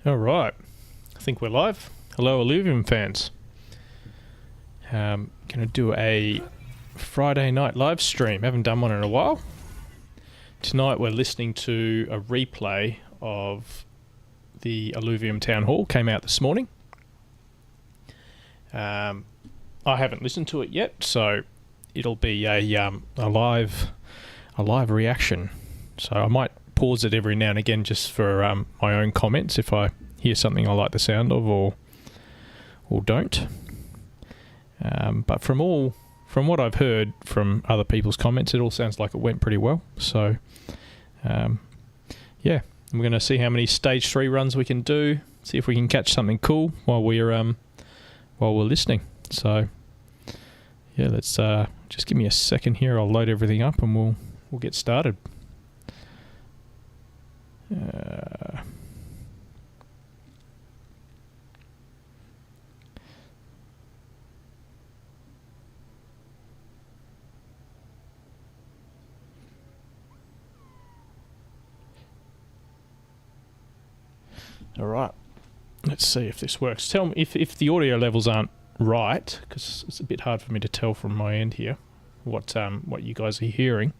All right, I think we're live. Hello, Illuvium fans. Gonna do a Friday night live stream. Haven't done one in a while. Tonight we're listening to a replay of the Illuvium Town Hall. Came out this morning. I haven't listened to it yet, so it'll be a live reaction. So I might pause it every now and again just for my own comments if I hear something I like the sound of or don't. But from what I've heard from other people's comments, it all sounds like it went pretty well. So yeah, we're going to see how many stage 3 runs we can do. See if we can catch something cool while we're listening. So yeah, let's just give me a second here. I'll load everything up and we'll get started. All right, let's see if this works. Tell me if the audio levels aren't right, because it's a bit hard for me to tell from my end here what you guys are hearing.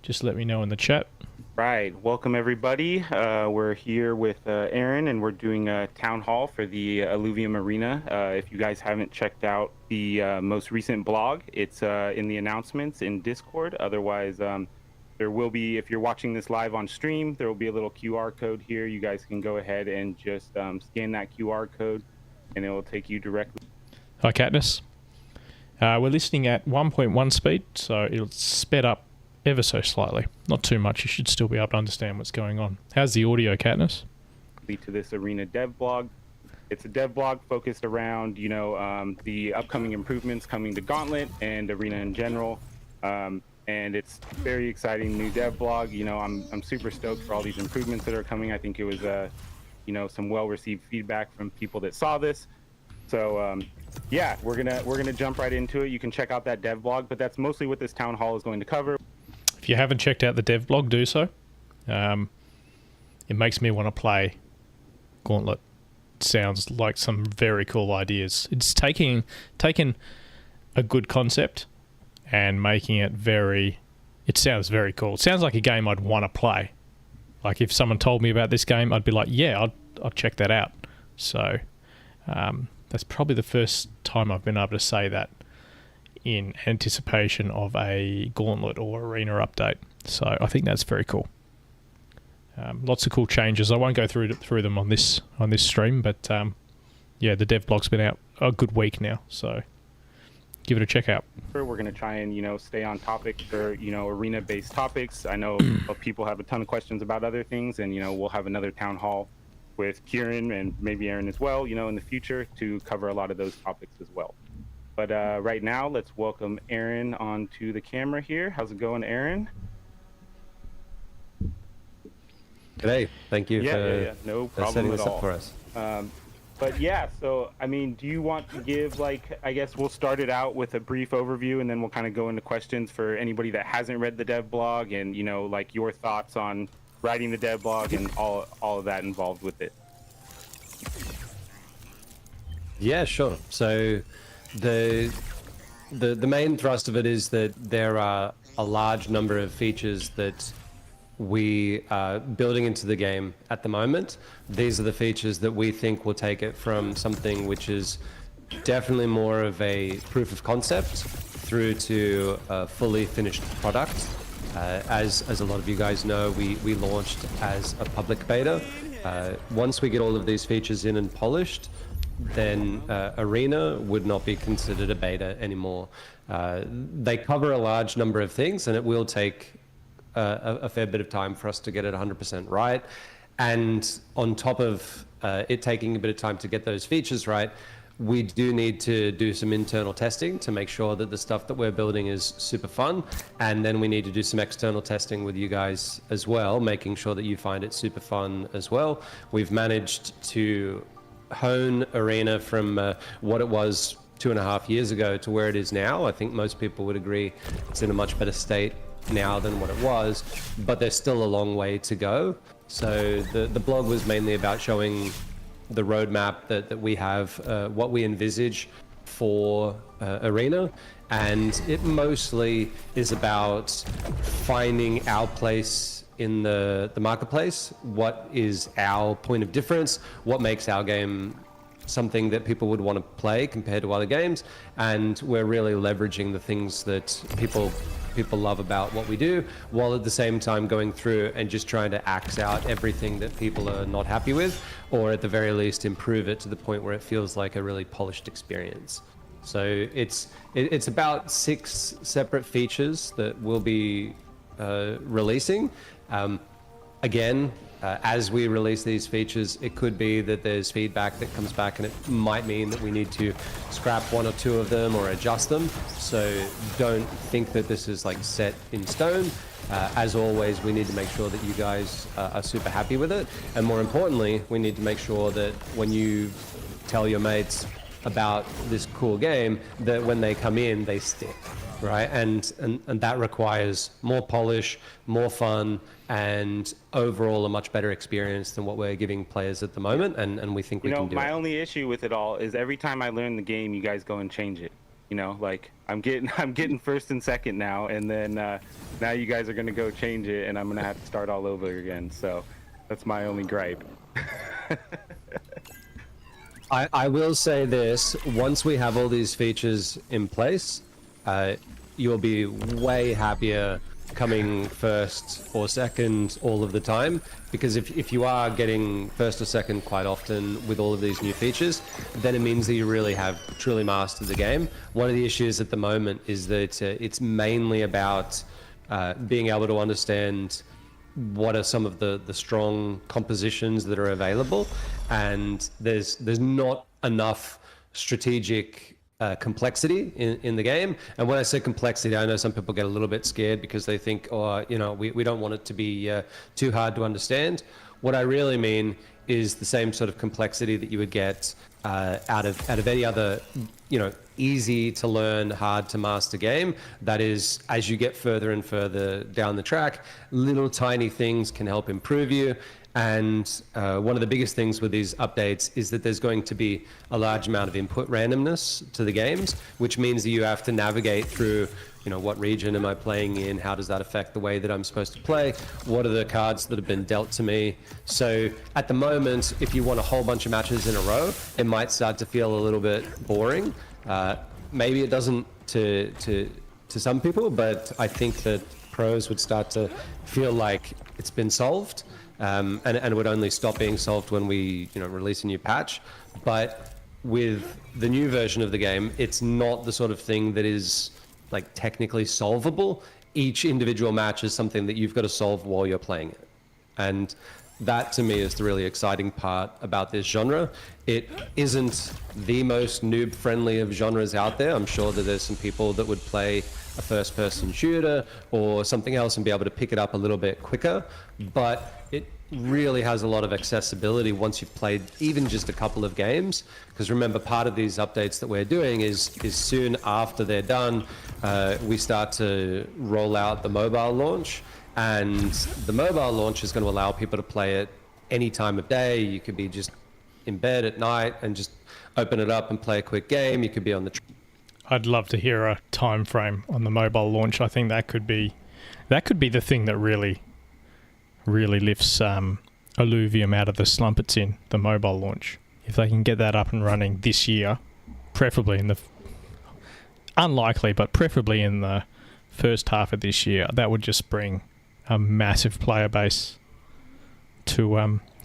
Just let me know in the chat. Right, welcome everybody. We're here with Aaron, and we're doing a town hall for the Illuvium Arena. If you guys haven't checked out the most recent blog, it's in the announcements in Discord. Otherwise, there will be, if you're watching this live on stream, there will be a little QR code here. You guys can go ahead and just scan that QR code, and it will take you directly. Hi, Katniss. We're listening at 1.1 speed, so it'll sped up ever so slightly. Not too much. You should still be able to understand what's going on. How's the audio, Katniss? To this arena dev blog. It's a dev blog focused around, the upcoming improvements coming to Gauntlet and Arena in general. And it's very exciting new dev blog. I'm super stoked for all these improvements that are coming. I think it was some well-received feedback from people that saw this. So yeah, we're gonna jump right into it. You can check out that dev blog, but that's mostly what this town hall is going to cover. If you haven't checked out the dev blog, do so. It makes me want to play Gauntlet. It sounds like some very cool ideas. It's taking a good concept and making it it sounds very cool. It sounds like a game I'd want to play. Like if someone told me about this game, I'd be like, yeah, I'll check that out. So that's probably the first time I've been able to say that in anticipation of a Gauntlet or Arena update. So I think that's very cool. Lots of cool changes. I won't go through them on this stream, but yeah, the dev blog's been out a good week now, so give it a check out. We're going to try and stay on topic for arena-based topics. I know people have a ton of questions about other things, and we'll have another town hall with Kieran and maybe Aaron as well, in the future to cover a lot of those topics as well. But right now, let's welcome Aaron onto the camera here. How's it going, Aaron? G'day. Thank you for no problem setting at this all. Up for us. But yeah, so I mean, do you want to give I guess we'll start it out with a brief overview, and then we'll kind of go into questions for anybody that hasn't read the dev blog, and your thoughts on writing the dev blog and all of that involved with it. Yeah, sure. So the main thrust of it is that there are a large number of features that we are building into the game at the moment. These are the features that we think will take it from something which is definitely more of a proof of concept through to a fully finished product. As a lot of you guys know, we launched as a public beta. Once we get all of these features in and polished, then Arena would not be considered a beta anymore. They cover a large number of things, and it will take a fair bit of time for us to get it 100% right. And on top of it taking a bit of time to get those features right, we do need to do some internal testing to make sure that the stuff that we're building is super fun. And then we need to do some external testing with you guys as well, making sure that you find it super fun as well. We've managed to hone Arena from what it was 2.5 years ago to where it is now. I think most people would agree it's in a much better state now than what it was, but there's still a long way to go. So the blog was mainly about showing the roadmap that we have, what we envisage for Arena, and it mostly is about finding our place in the marketplace. What is our point of difference? What makes our game something that people would want to play compared to other games? And we're really leveraging the things that people love about what we do, while at the same time going through and just trying to axe out everything that people are not happy with, or at the very least improve it to the point where it feels like a really polished experience. So it's about 6 separate features that we'll be releasing. Again, as we release these features, it could be that there's feedback that comes back, and it might mean that we need to scrap 1 or 2 of them or adjust them. So don't think that this is like set in stone. As always, we need to make sure that you guys are super happy with it. And more importantly, we need to make sure that when you tell your mates about this cool game, that when they come in, they stick, right? And that requires more polish, more fun, and overall a much better experience than what we're giving players at the moment. And we think we can do it. My only issue with it all is every time I learn the game, you guys go and change it. Like I'm getting first and second now, and then now you guys are gonna go change it, and I'm gonna have to start all over again. So that's my only gripe. I will say this: once we have all these features in place, you'll be way happier coming first or second all of the time, because if you are getting first or second quite often with all of these new features, then it means that you really have truly mastered the game. One of the issues at the moment is that it's mainly about being able to understand what are some of the strong compositions that are available, and there's not enough strategic complexity in the game. And when I say complexity, I know some people get a little bit scared because they think, we don't want it to be too hard to understand. What I really mean is the same sort of complexity that you would get out of any other, easy to learn, hard to master game. That is, as you get further and further down the track, little tiny things can help improve you. And one of the biggest things with these updates is that there's going to be a large amount of input randomness to the games, which means that you have to navigate through, what region am I playing in? How does that affect the way that I'm supposed to play? What are the cards that have been dealt to me? So at the moment, if you want a whole bunch of matches in a row, it might start to feel a little bit boring. Maybe it doesn't to some people, but I think that pros would start to feel like it's been solved. And it would only stop being solved when we release a new patch. But with the new version of the game, it's not the sort of thing that is like technically solvable. Each individual match is something that you've got to solve while you're playing it. And that to me is the really exciting part about this genre. It isn't the most noob friendly of genres out there. I'm sure that there's some people that would play a first person shooter or something else and be able to pick it up a little bit quicker, but it really has a lot of accessibility once you've played even just a couple of games. Because remember, part of these updates that we're doing is soon after they're done, we start to roll out the mobile launch, and the mobile launch is going to allow people to play it any time of day. You could be just in bed at night and just open it up and play a quick game. You could be on the I'd love to hear a time frame on the mobile launch. I think that could be the thing that really lifts Illuvium out of the slump it's in, the mobile launch. If they can get that up and running this year, preferably unlikely, but preferably in the first half of this year, that would just bring a massive player base to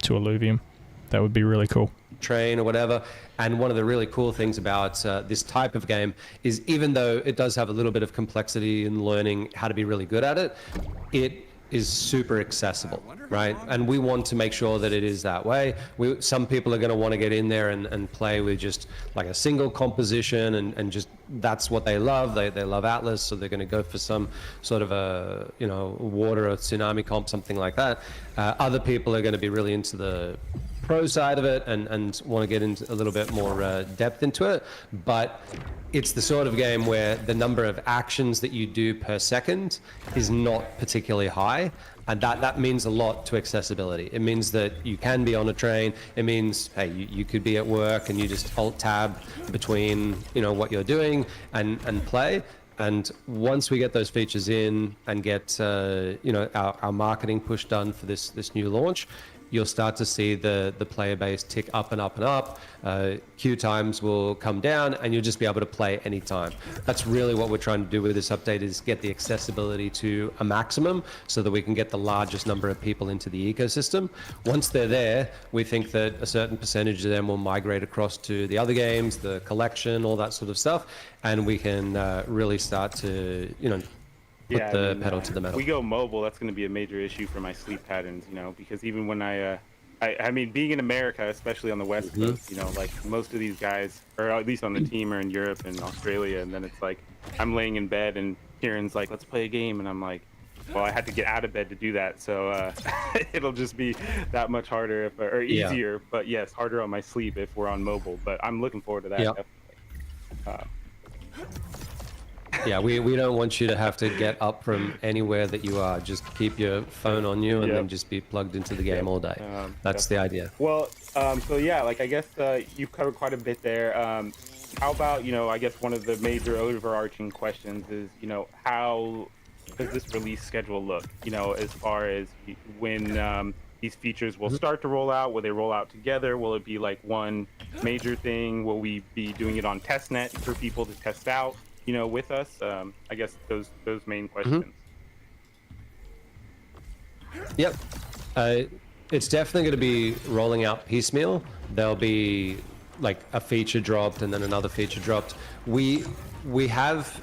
Illuvium. That would be really cool. Train or whatever. And one of the really cool things about this type of game is, even though it does have a little bit of complexity in learning how to be really good at it, it is super accessible, right? And we want to make sure that it is that way. Some people are going to want to get in there and play with just like a single composition and just that's what they love. They love Atlas, so they're going to go for some sort of a water or tsunami comp, something like that. Other people are going to be really into the pro side of it and want to get into a little bit more depth into it, but it's the sort of game where the number of actions that you do per second is not particularly high, and that means a lot to accessibility. It means that you can be on a train. It means, hey, you could be at work and you just alt tab between, you know, what you're doing and play. And once we get those features in and get you know, our marketing push done for this new launch, you'll start to see the player base tick up and up and up. Queue times will come down, and you'll just be able to play anytime. That's really what we're trying to do with this update, is get the accessibility to a maximum so that we can get the largest number of people into the ecosystem. Once they're there, we think that a certain percentage of them will migrate across to the other games, the collection, all that sort of stuff, and we can really start to, you know, put the pedal to the metal. We go mobile, that's going to be a major issue for my sleep patterns, you know, because even when I mean, being in America, especially on the West Coast, you know, like most of these guys, or at least on the team, are in Europe and Australia, and then it's like I'm laying in bed and Kieran's like, let's play a game, and I'm like, well, I had to get out of bed to do that, so it'll just be that much harder or easier, but yes, harder on my sleep if we're on mobile. But I'm looking forward to that. Definitely. Yeah, we don't want you to have to get up from anywhere that you are. Just keep your phone on you and then just be plugged into the game all day. That's the idea. Well, so yeah, like I guess you've covered quite a bit there. How about, you know, I guess one of the major overarching questions is, you know, how does this release schedule look? You know, as far as when these features will start to roll out, will they roll out together? Will it be like one major thing? Will we be doing it on testnet for people to test out, you know, with us? I guess those main questions. Yep. It's definitely going to be rolling out piecemeal. There'll be like a feature dropped and then another feature dropped. We have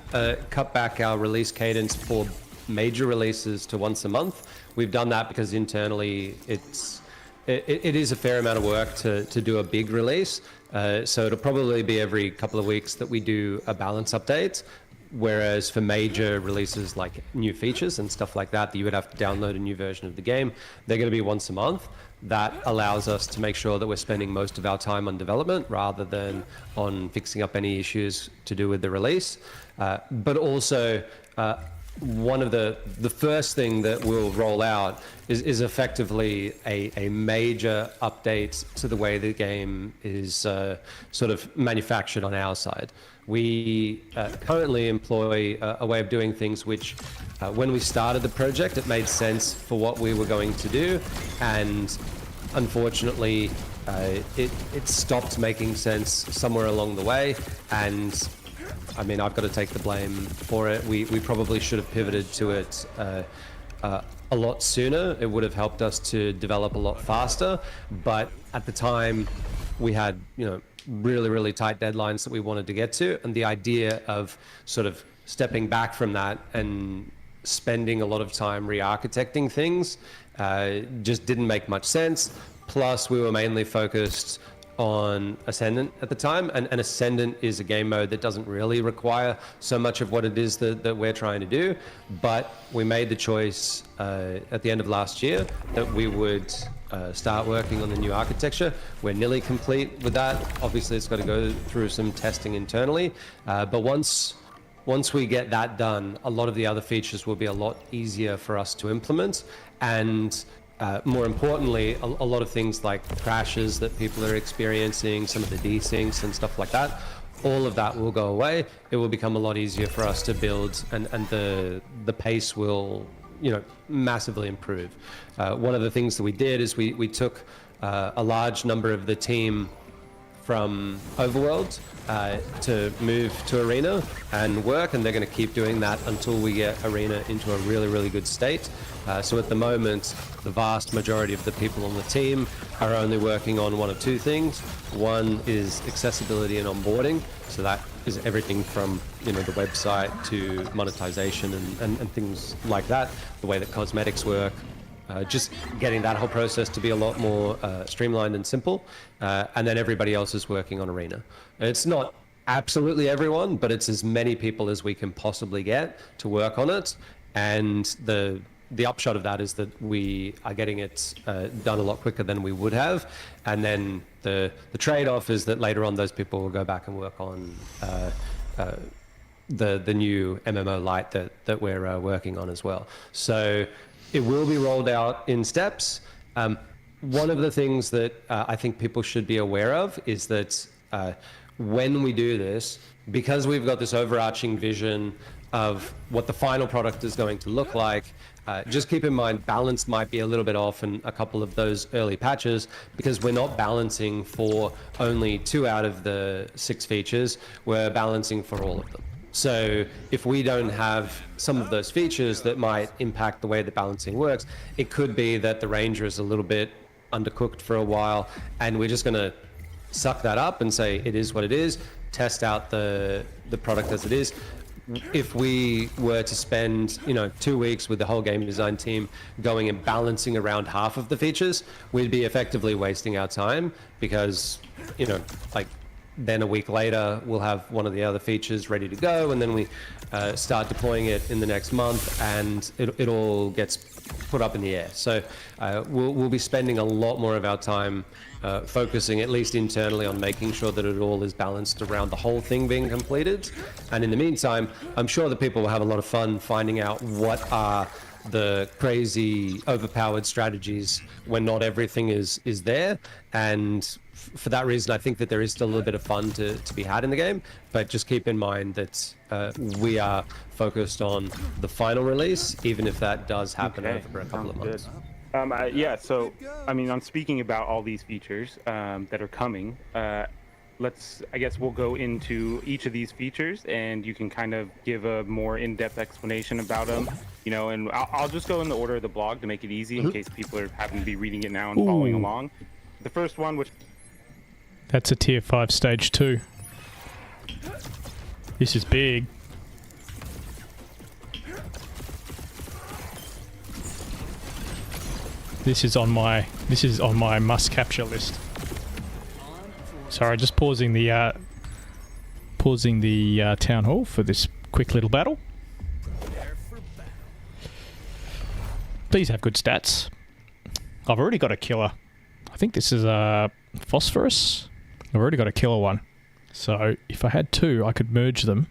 cut back our release cadence for major releases to once a month. We've done that because internally it is a fair amount of work to do a big release. So it'll probably be every couple of weeks that we do a balance update. Whereas for major releases like new features and stuff like that you would have to download a new version of the game, they're going to be once a month. That allows us to make sure that we're spending most of our time on development rather than on fixing up any issues to do with the release. But also, one of the first thing that we'll roll out is effectively a major update to the way the game is sort of manufactured on our side. We currently employ a way of doing things which, when we started the project, it made sense for what we were going to do, and unfortunately, it stopped making sense somewhere along the way. And I mean, I've got to take the blame for it. We probably should have pivoted to it a lot sooner. It would have helped us to develop a lot faster. But at the time, we had, you know, really tight deadlines that we wanted to get to, and the idea of sort of stepping back from that and spending a lot of time re-architecting things just didn't make much sense. Plus, we were mainly focused on Ascendant at the time, and Ascendant is a game mode that doesn't really require so much of what it is that we're trying to do. But we made the choice at the end of last year that we would start working on the new architecture. We're nearly complete with that. Obviously, it's got to go through some testing internally, but once we get that done, a lot of the other features will be a lot easier for us to implement. And more importantly, a lot of things like crashes that people are experiencing, some of the desyncs and stuff like that, all of that will go away. It will become a lot easier for us to build, and the pace will, you know, massively improve. One of the things that we did is we took a large number of the team from Overworld to move to Arena and work, and they're going to keep doing that until we get Arena into a really good state. So at the moment, the vast majority of the people on the team are only working on one of two things. One is accessibility and onboarding. So that is everything from, you know, the website to monetization and things like that, the way that cosmetics work. Just getting that whole process to be a lot more streamlined and simple. And then everybody else is working on Arena. It's not absolutely everyone, but it's as many people as we can possibly get to work on it. And the the upshot of that is that we are getting it done a lot quicker than we would have, and then the trade-off is that later on those people will go back and work on the new MMO Lite that we're working on as well. So it will be rolled out in steps. One of the things that I think people should be aware of is that when we do this, because we've got this overarching vision of what the final product is going to look like, just keep in mind balance might be a little bit off in a couple of those early patches, because we're not balancing for only 2 out of the 6 features, we're balancing for all of them. So if we don't have some of those features that might impact the way the balancing works, it could be that the Ranger is a little bit undercooked for a while, and we're just going to suck that up and say it is what it is, test out the product as it is. If we were to spend 2 weeks with the whole game design team going and balancing around half of the features, we'd be effectively wasting our time, because then a week later we'll have one of the other features ready to go, and then we start deploying it in the next month, and it all gets put up in the air. So we'll be spending a lot more of our time focusing, at least internally, on making sure that it all is balanced around the whole thing being completed. And in the meantime, I'm sure that people will have a lot of fun finding out what are the crazy overpowered strategies when not everything is there. And for that reason, I think that there is still a little bit of fun to be had in the game, but just keep in mind that we are focused on the final release, even if that does happen over a couple of months. Yeah, so I mean, on speaking about all these features that are coming, I guess we'll go into each of these features, and you can kind of give a more in-depth explanation about them, and I'll just go in the order of the blog to make it easy in case people are having to be reading it now and following along. The first one, which... That's a tier 5 stage 2. This is big. This is on my must capture list. Sorry, just pausing the town hall for this quick little battle. These have good stats. I've already got a killer. I think this is a phosphorus. I've already got a killer one. So if I had 2, I could merge them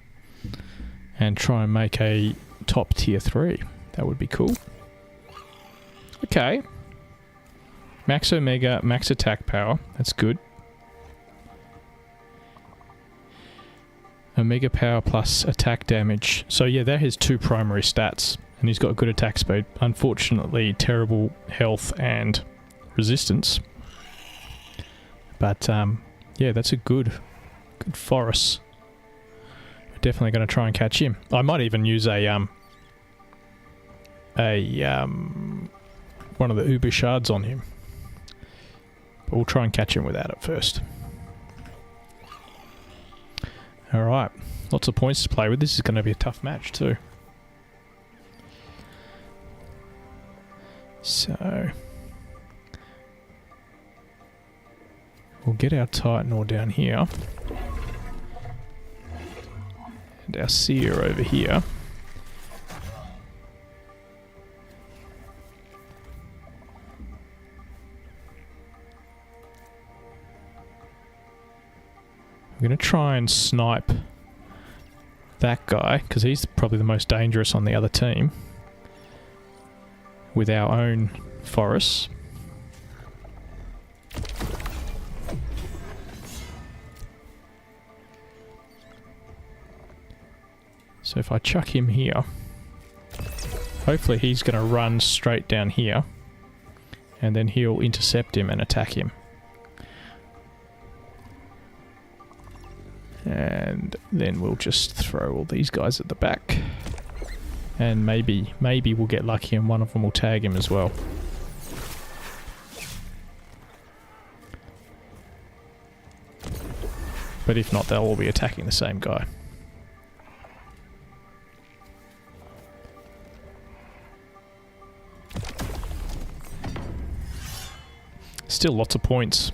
and try and make a top tier 3. That would be cool. Okay. Max Omega, max attack power. That's good. Omega power plus attack damage. So yeah, that has 2 primary stats. And he's got good attack speed. Unfortunately, terrible health and resistance. But yeah, that's a good forest. We're definitely going to try and catch him. I might even use one of the Uber shards on him. But we'll try and catch him without it first. Alright, lots of points to play with. This is going to be a tough match too. So we'll get our Titan ore down here. And our Seer over here. I'm going to try and snipe that guy, because he's probably the most dangerous on the other team, with our own forests. So if I chuck him here, hopefully he's going to run straight down here, and then he'll intercept him and attack him. And then we'll just throw all these guys at the back. And maybe we'll get lucky and one of them will tag him as well. But if not, they'll all be attacking the same guy. Still lots of points.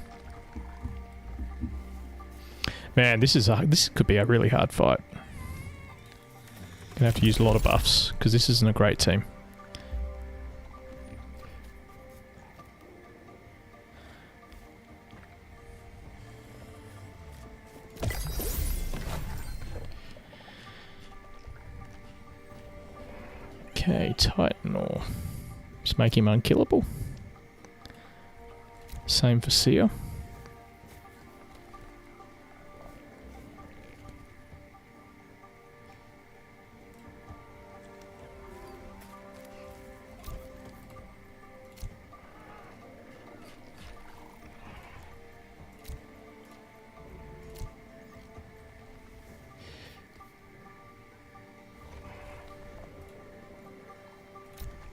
Man, this could be a really hard fight. Gonna have to use a lot of buffs, because this isn't a great team. Okay, Titan or just make him unkillable. Same for Seer.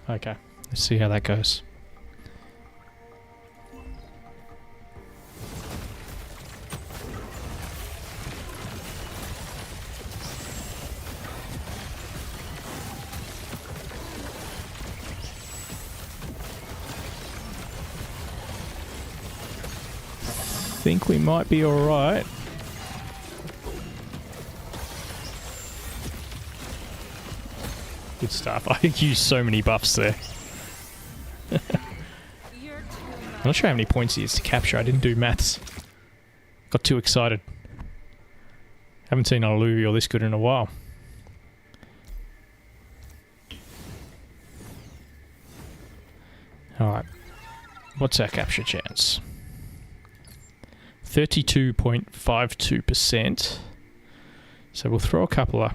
Okay, let's see how that goes. Think we might be alright. Good stuff. I used so many buffs there. I'm not sure how many points he is to capture. I didn't do maths. Got too excited. Haven't seen an Illuvium this good in a while. Alright. What's our capture chance? 32.52%. So we'll throw a couple of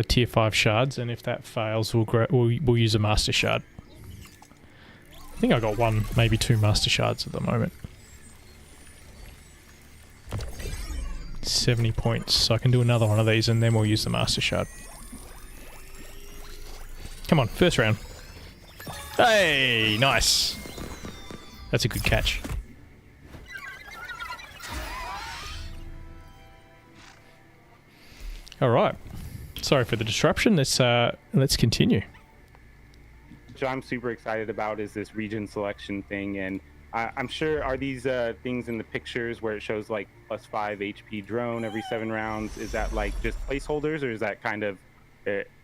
tier 5 shards, and if that fails, we'll use a master shard. I think I got 1, maybe 2 master shards at the moment. 70 points, so I can do another one of these, and then we'll use the master shard. Come on, first round. Hey, nice. That's a good catch. All right. Sorry for the disruption. Let's continue. Which I'm super excited about is this region selection thing, and I'm sure, are these things in the pictures where it shows like +5 HP drone every 7 rounds? Is that like just placeholders, or is that kind of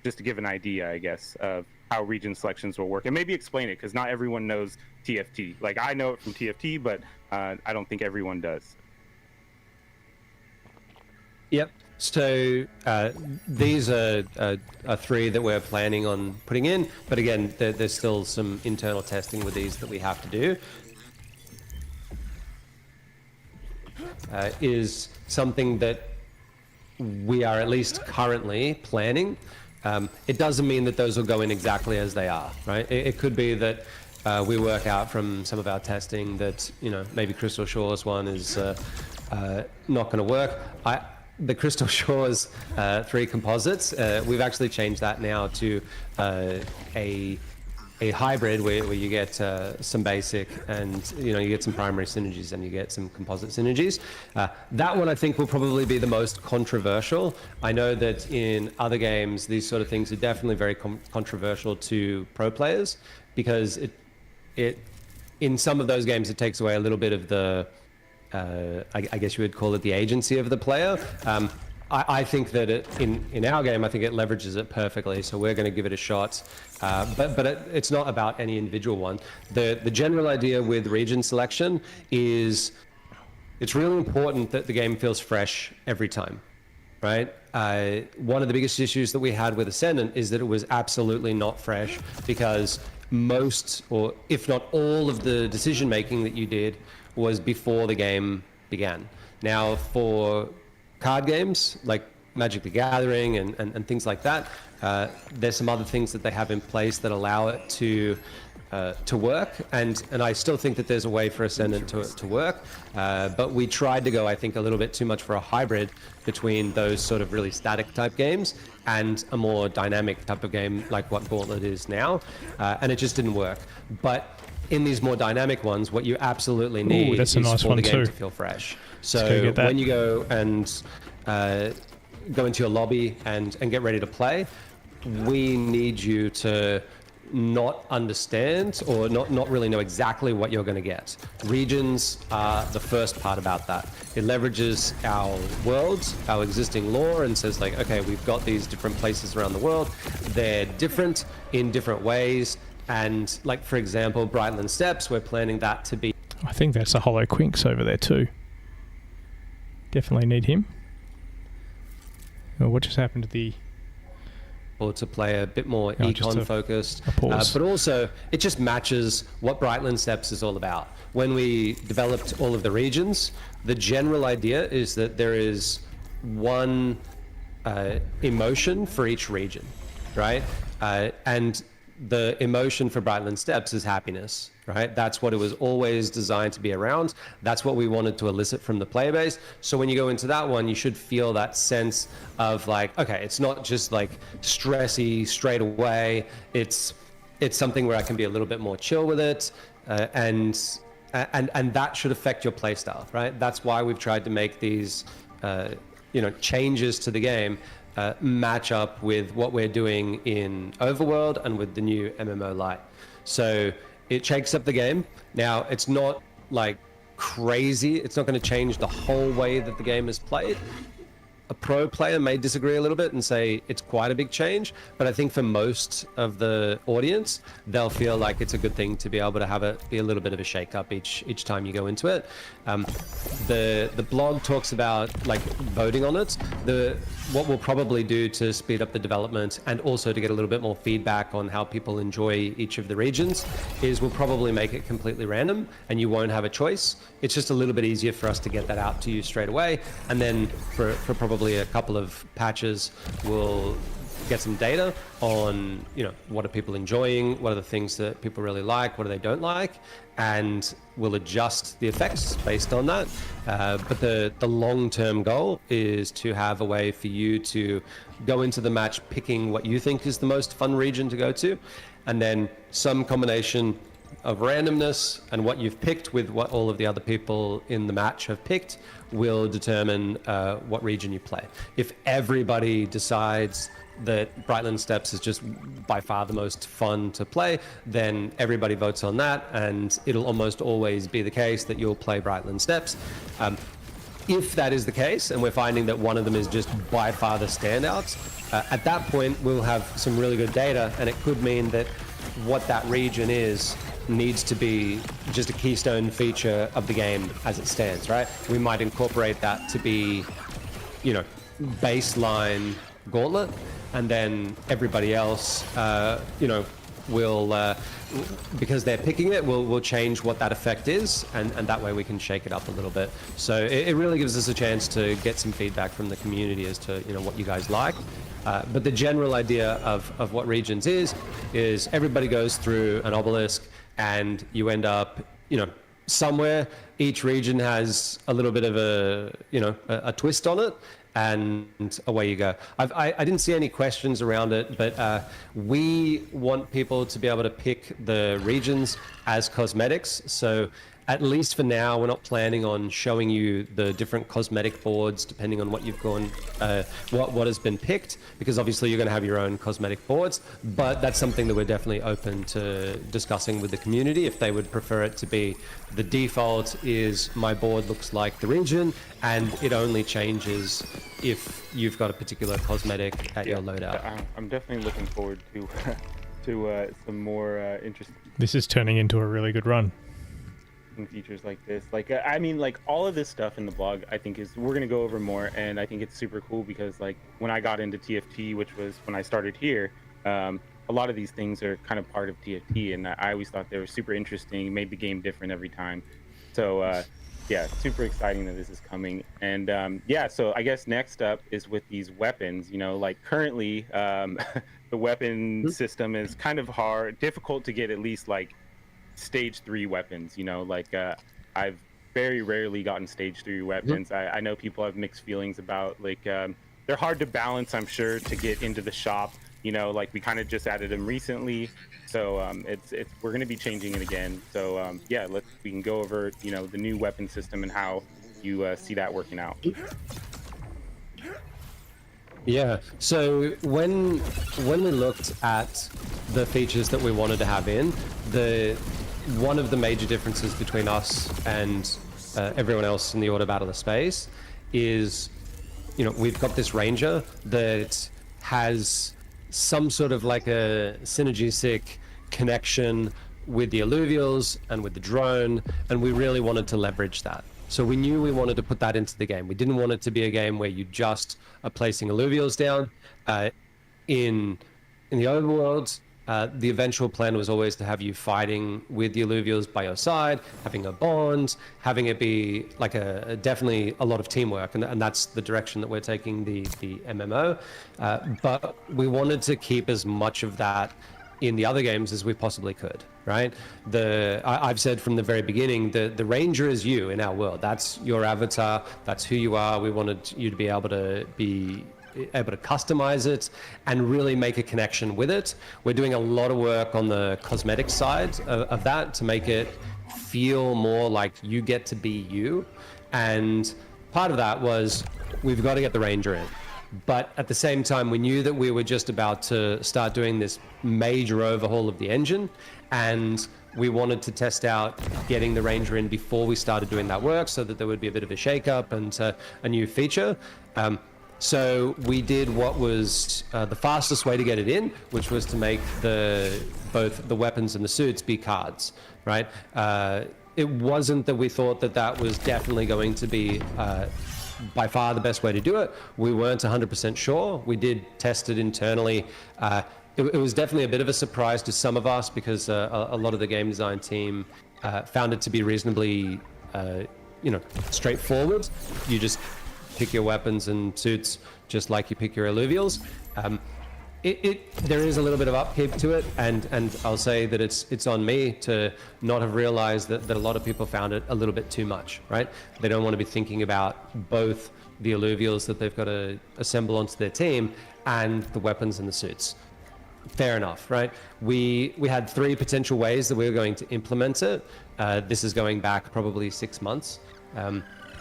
just to give an idea, I guess, of how region selections will work? And maybe explain it, because not everyone knows TFT. Like, I know it from TFT, but I don't think everyone does. Yep. So these are 3 that we're planning on putting in, but again, there's still some internal testing with these that we have to do. Is something that we are at least currently planning. It doesn't mean that those will go in exactly as they are, right? It could be that we work out from some of our testing that, you know, maybe Crystal Shores one is not going to work. The Crystal Shores 3 composites, we've actually changed that now to a hybrid where you get some basic, and you get some primary synergies and you get some composite synergies. That one I think will probably be the most controversial. I know that in other games these sort of things are definitely very controversial to pro players, because it in some of those games it takes away a little bit of the I guess you would call it the agency of the player. I think that in our game, I think it leverages it perfectly, so we're going to give it a shot. But it's not about any individual one. The general idea with region selection is it's really important that the game feels fresh every time, right? One of the biggest issues that we had with Ascendant is that it was absolutely not fresh, because most, or if not all, of the decision making that you did was before the game began. Now, for card games like Magic the Gathering and things like that, there's some other things that they have in place that allow it to work, and I still think that there's a way for Ascendant to work, but we tried to go, I think, a little bit too much for a hybrid between those sort of really static type games and a more dynamic type of game like what Gauntlet is now, and it just didn't work. But in these more dynamic ones, what you absolutely need is for the game to feel fresh. So when you go and go into your lobby and get ready to play, we need you to not understand or not really know exactly what you're going to get. Regions are the first part about that. It leverages our worlds, our existing lore, and says like, okay, we've got these different places around the world. They're different in different ways. And like, for example, Brightland Steps, we're planning that to be... I think that's a Hollow Quinks over there too. Definitely need him. Oh, what just happened to the or to play a bit more econ focused. But also, it just matches what Brightland Steppes is all about. When we developed all of the regions, the general idea is that there is one emotion for each region, right? And the emotion for Brightland Steppes is happiness, right? That's what it was always designed to be around. That's what we wanted to elicit from the player base. So when you go into that one, you should feel that sense of like, okay, it's not just like stressy straight away. It's something where I can be a little bit more chill with it, and that should affect your playstyle, right? That's why we've tried to make these, changes to the game match up with what we're doing in Overworld and with the new MMO Lite. So it shakes up the game. Now, it's not like crazy. It's not going to change the whole way that the game is played. A pro player may disagree a little bit and say it's quite a big change, but I think for most of the audience, they'll feel like it's a good thing to be able to have it be a little bit of a shake-up each time you go into it. The blog talks about like voting on it. What we'll probably do to speed up the development and also to get a little bit more feedback on how people enjoy each of the regions is we'll probably make it completely random and you won't have a choice. It's just a little bit easier for us to get that out to you straight away, and then for probably a couple of patches we'll get some data on what are people enjoying, what are the things that people really like, what do they don't like, and we'll adjust the effects based on that. But the long-term goal is to have a way for you to go into the match picking what you think is the most fun region to go to, and then some combination of randomness and what you've picked with what all of the other people in the match have picked will determine what region you play. If everybody decides that Brightland Steppes is just by far the most fun to play, then everybody votes on that, and it'll almost always be the case that you'll play Brightland Steppes. If that is the case, and we're finding that one of them is just by far the standout, at that point we'll have some really good data, and it could mean that what that region is needs to be just a keystone feature of the game as it stands, right? We might incorporate that to be, baseline Gauntlet, and then everybody else, will, because they're picking it, we'll change what that effect is, and that way we can shake it up a little bit. So it really gives us a chance to get some feedback from the community as to what you guys like. But the general idea of what regions is everybody goes through an obelisk, and you end up, somewhere. Each region has a little bit of a twist on it, and away you go. I didn't see any questions around it, but we want people to be able to pick the regions as cosmetics. So at least for now, we're not planning on showing you the different cosmetic boards depending on what you've gone, what has been picked, because obviously you're going to have your own cosmetic boards. But that's something that we're definitely open to discussing with the community. If they would prefer it to be the default is my board looks like the region, and it only changes if you've got a particular cosmetic at your loadout. I'm definitely looking forward to to some more interesting. This is turning into a really good run. Features like this, like all of this stuff in the blog, I think we're gonna go over more, and I think it's super cool because like when I got into TFT, which was when I started here, a lot of these things are kind of part of TFT, and I always thought they were super interesting, made the game different every time. So yeah, super exciting that this is coming. And so I guess next up is with these weapons. Like currently the weapon system is kind of difficult to get at least like stage 3 weapons. I've very rarely gotten stage 3 weapons. I know people have mixed feelings about they're hard to balance, I'm sure, to get into the shop. We kind of just added them recently, so we're going to be changing it again. So we can go over the new weapon system and how you see that working out. Yeah, so when we looked at the features that we wanted to have in, one of the major differences between us and everyone else in the Order Battle of Space is, we've got this Ranger that has some sort of like a synergistic connection with the Alluvials and with the drone, and we really wanted to leverage that. So we knew we wanted to put that into the game. We didn't want it to be a game where you just are placing Alluvials down. in the overworld, the eventual plan was always to have you fighting with the Illuvials by your side, having a bond, having it be like definitely a lot of teamwork, and that's the direction that we're taking the MMO. But we wanted to keep as much of that in the other games as we possibly could, right? I've said from the very beginning, the ranger is you in our world. That's your avatar. That's who you are. We wanted you to be able to customize it and really make a connection with it. We're doing a lot of work on the cosmetic side of that to make it feel more like you get to be you. And part of that was we've got to get the ranger in. But at the same time, we knew that we were just about to start doing this major overhaul of the engine, and we wanted to test out getting the ranger in before we started doing that work so that there would be a bit of a shake-up and a new feature. So we did what was the fastest way to get it in, which was to make both the weapons and the suits be cards, right? It wasn't that we thought that was definitely going to be by far the best way to do it. We weren't 100% sure. We did test it internally. It was definitely a bit of a surprise to some of us because a lot of the game design team found it to be reasonably, straightforward. You just pick your weapons and suits just like you pick your Illuvials. There is a little bit of upkeep to it, and I'll say that it's on me to not have realized that a lot of people found it a little bit too much, right? They don't want to be thinking about both the Illuvials that they've got to assemble onto their team and the weapons and the suits. Fair enough, right? We had 3 potential ways that we were going to implement it. This is going back probably 6 months.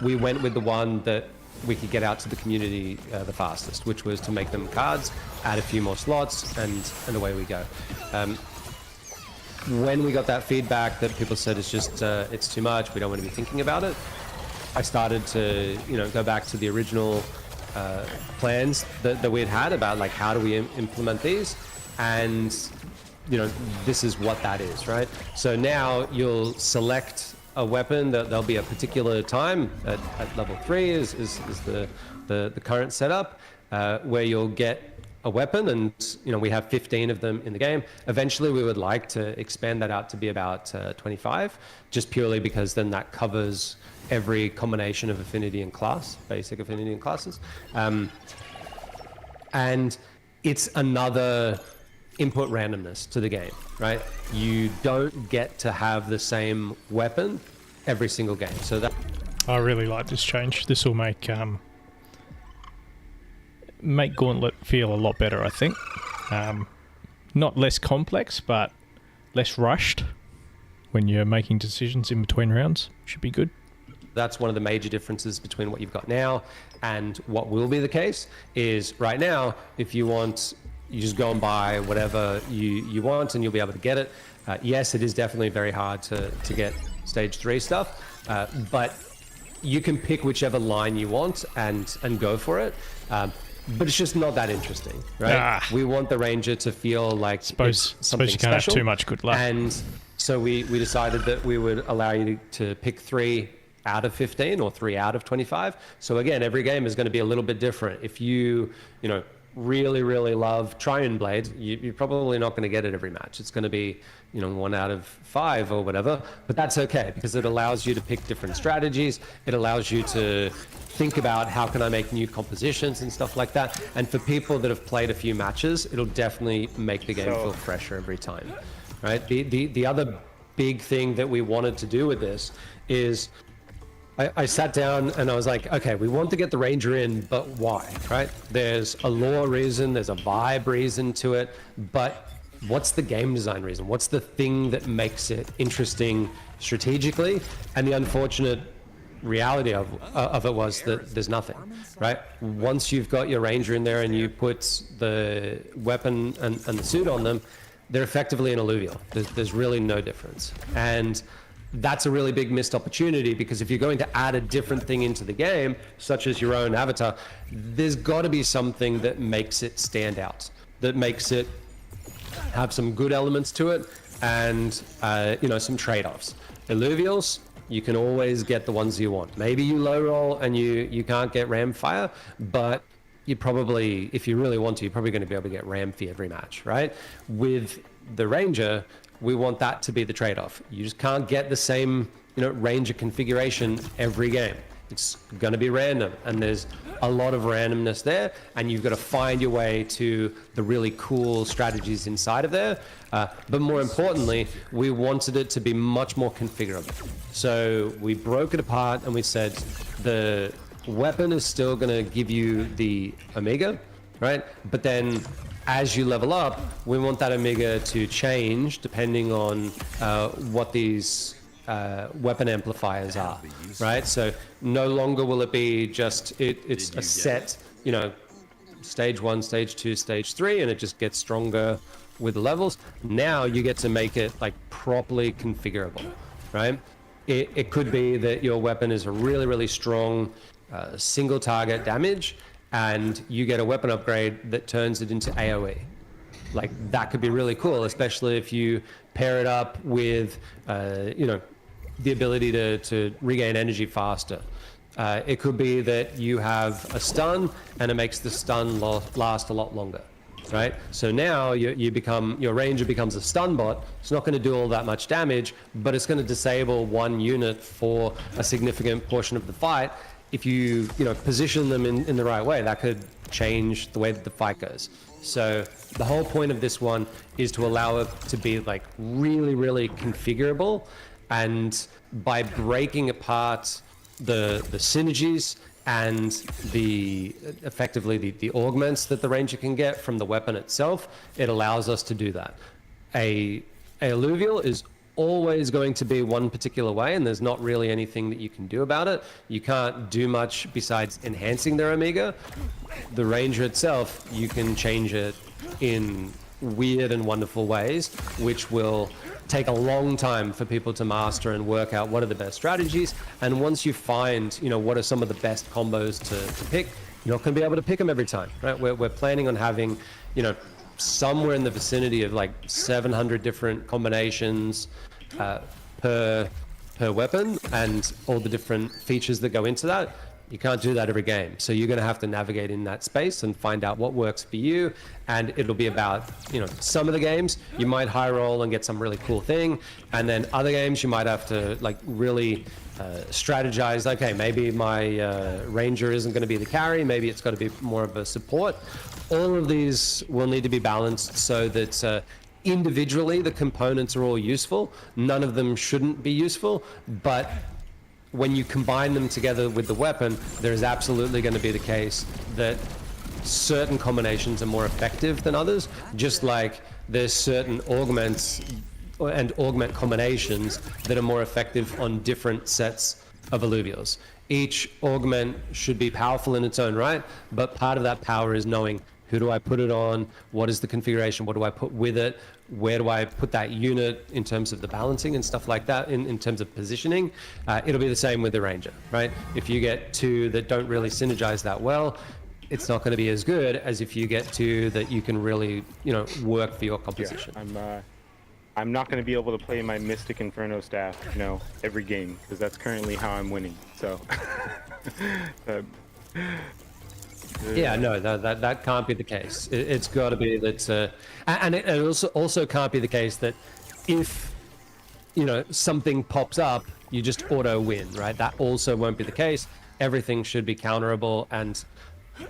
We went with the one that we could get out to the community the fastest, which was to make them cards, add a few more slots, and away we go. When we got that feedback that people said it's too much, we don't want to be thinking about it, I started to go back to the original plans that we had about like how do we implement these, and this is what that is, right? So now you'll select a weapon that there'll be a particular time at level 3 is the current setup where you'll get a weapon, and we have 15 of them in the game. Eventually we would like to expand that out to be about 25, just purely because then that covers every combination of affinity and class, basic affinity and classes. And it's another input randomness to the game, right? You don't get to have the same weapon every single game. So that I really like this change. This will make Gauntlet feel a lot better, I think. Not less complex, but less rushed when you're making decisions in between rounds. Should be good. That's one of the major differences between what you've got now and what will be the case. Is right now, if you want, you just go and buy whatever you want and you'll be able to get it. Yes, it is definitely very hard to get stage 3 stuff, but you can pick whichever line you want and go for it. But it's just not that interesting, right? We want the ranger to feel like suppose you can't special. have too much good luck. And so we decided that we would allow you to pick 3 out of 15 or 3 out of 25. So again, every game is going to be a little bit different. If you really love Drach'Nyen Blade, you're probably not going to get it every match. It's going to be 1 out of 5 or whatever, but that's okay because it allows you to pick different strategies. It allows you to think about how can I make new compositions and stuff like that. And for people that have played a few matches, it'll definitely make the game feel fresher every time, right? The other big thing that we wanted to do with this is I sat down and I was like, okay, we want to get the ranger in, but why, right? There's a lore reason, there's a vibe reason to it, but what's the game design reason? What's the thing that makes it interesting strategically? And the unfortunate reality of it was that there's nothing, right? Once you've got your ranger in there and you put the weapon and the suit on them, they're effectively an alluvial. There's really no difference. And that's a really big missed opportunity, because if you're going to add a different thing into the game, such as your own avatar, there's got to be something that makes it stand out, that makes it have some good elements to it, and some trade-offs. Illuvials, you can always get the ones you want. Maybe you low roll and you can't get ram fire, but you probably, if you really want to, you're probably going to be able to get ram fee every match, right? With the Ranger, we want that to be the trade-off. You just can't get the same, Ranger configuration every game. It's going to be random, and there's a lot of randomness there, and you've got to find your way to the really cool strategies inside of there. But more importantly, we wanted it to be much more configurable. So we broke it apart and we said the weapon is still going to give you the Omega, right? But then as you level up, we want that Omega to change depending on what these weapon amplifiers are, right? So no longer will it be just, it's a set, stage 1, stage 2, stage 3, and it just gets stronger with the levels. Now you get to make it like properly configurable, right? It could be that your weapon is a really, really strong single target damage, and you get a weapon upgrade that turns it into AoE. Like that could be really cool, especially if you pair it up with, the ability to regain energy faster. It could be that you have a stun and it makes the stun last a lot longer, right? So now your Ranger becomes a stun bot. It's not going to do all that much damage, but it's going to disable one unit for a significant portion of the fight. If you position them in the right way, that could change the way that the fight goes. So the whole point of this one is to allow it to be like really, really configurable. And by breaking apart the synergies and effectively the augments that the Ranger can get from the weapon itself, it allows us to do that. A Illuvial is always going to be one particular way, and there's not really anything that you can do about it. You can't do much besides enhancing their Omega. The Ranger itself, you can change it in weird and wonderful ways, which will take a long time for people to master and work out what are the best strategies. And once you find, what are some of the best combos to pick, you're not going to be able to pick them every time, right? We're planning on having, somewhere in the vicinity of like 700 different combinations per weapon, and all the different features that go into that. You can't do that every game. So you're going to have to navigate in that space and find out what works for you. And it'll be about, some of the games you might high roll and get some really cool thing. And then other games you might have to like really strategize. Okay, maybe my Ranger isn't going to be the carry. Maybe it's got to be more of a support. All of these will need to be balanced so that individually the components are all useful. None of them shouldn't be useful, but when you combine them together with the weapon, there is absolutely going to be the case that certain combinations are more effective than others, just like there's certain augments and augment combinations that are more effective on different sets of Illuvials. Each augment should be powerful in its own right, but part of that power is knowing who do I put it on, what is the configuration, what do I put with it, where do I put that unit in terms of the balancing and stuff like that, in terms of positioning. It'll be the same with the Ranger, right? If you get two that don't really synergize that well, it's not going to be as good as if you get two that you can really, work for your composition. Yeah, I'm not going to be able to play my Mystic Inferno staff, every game, because that's currently how I'm winning. So, yeah, no, that can't be the case. It's got to be that, and it also can't be the case that if something pops up, you just auto win, right? That also won't be the case. Everything should be counterable, and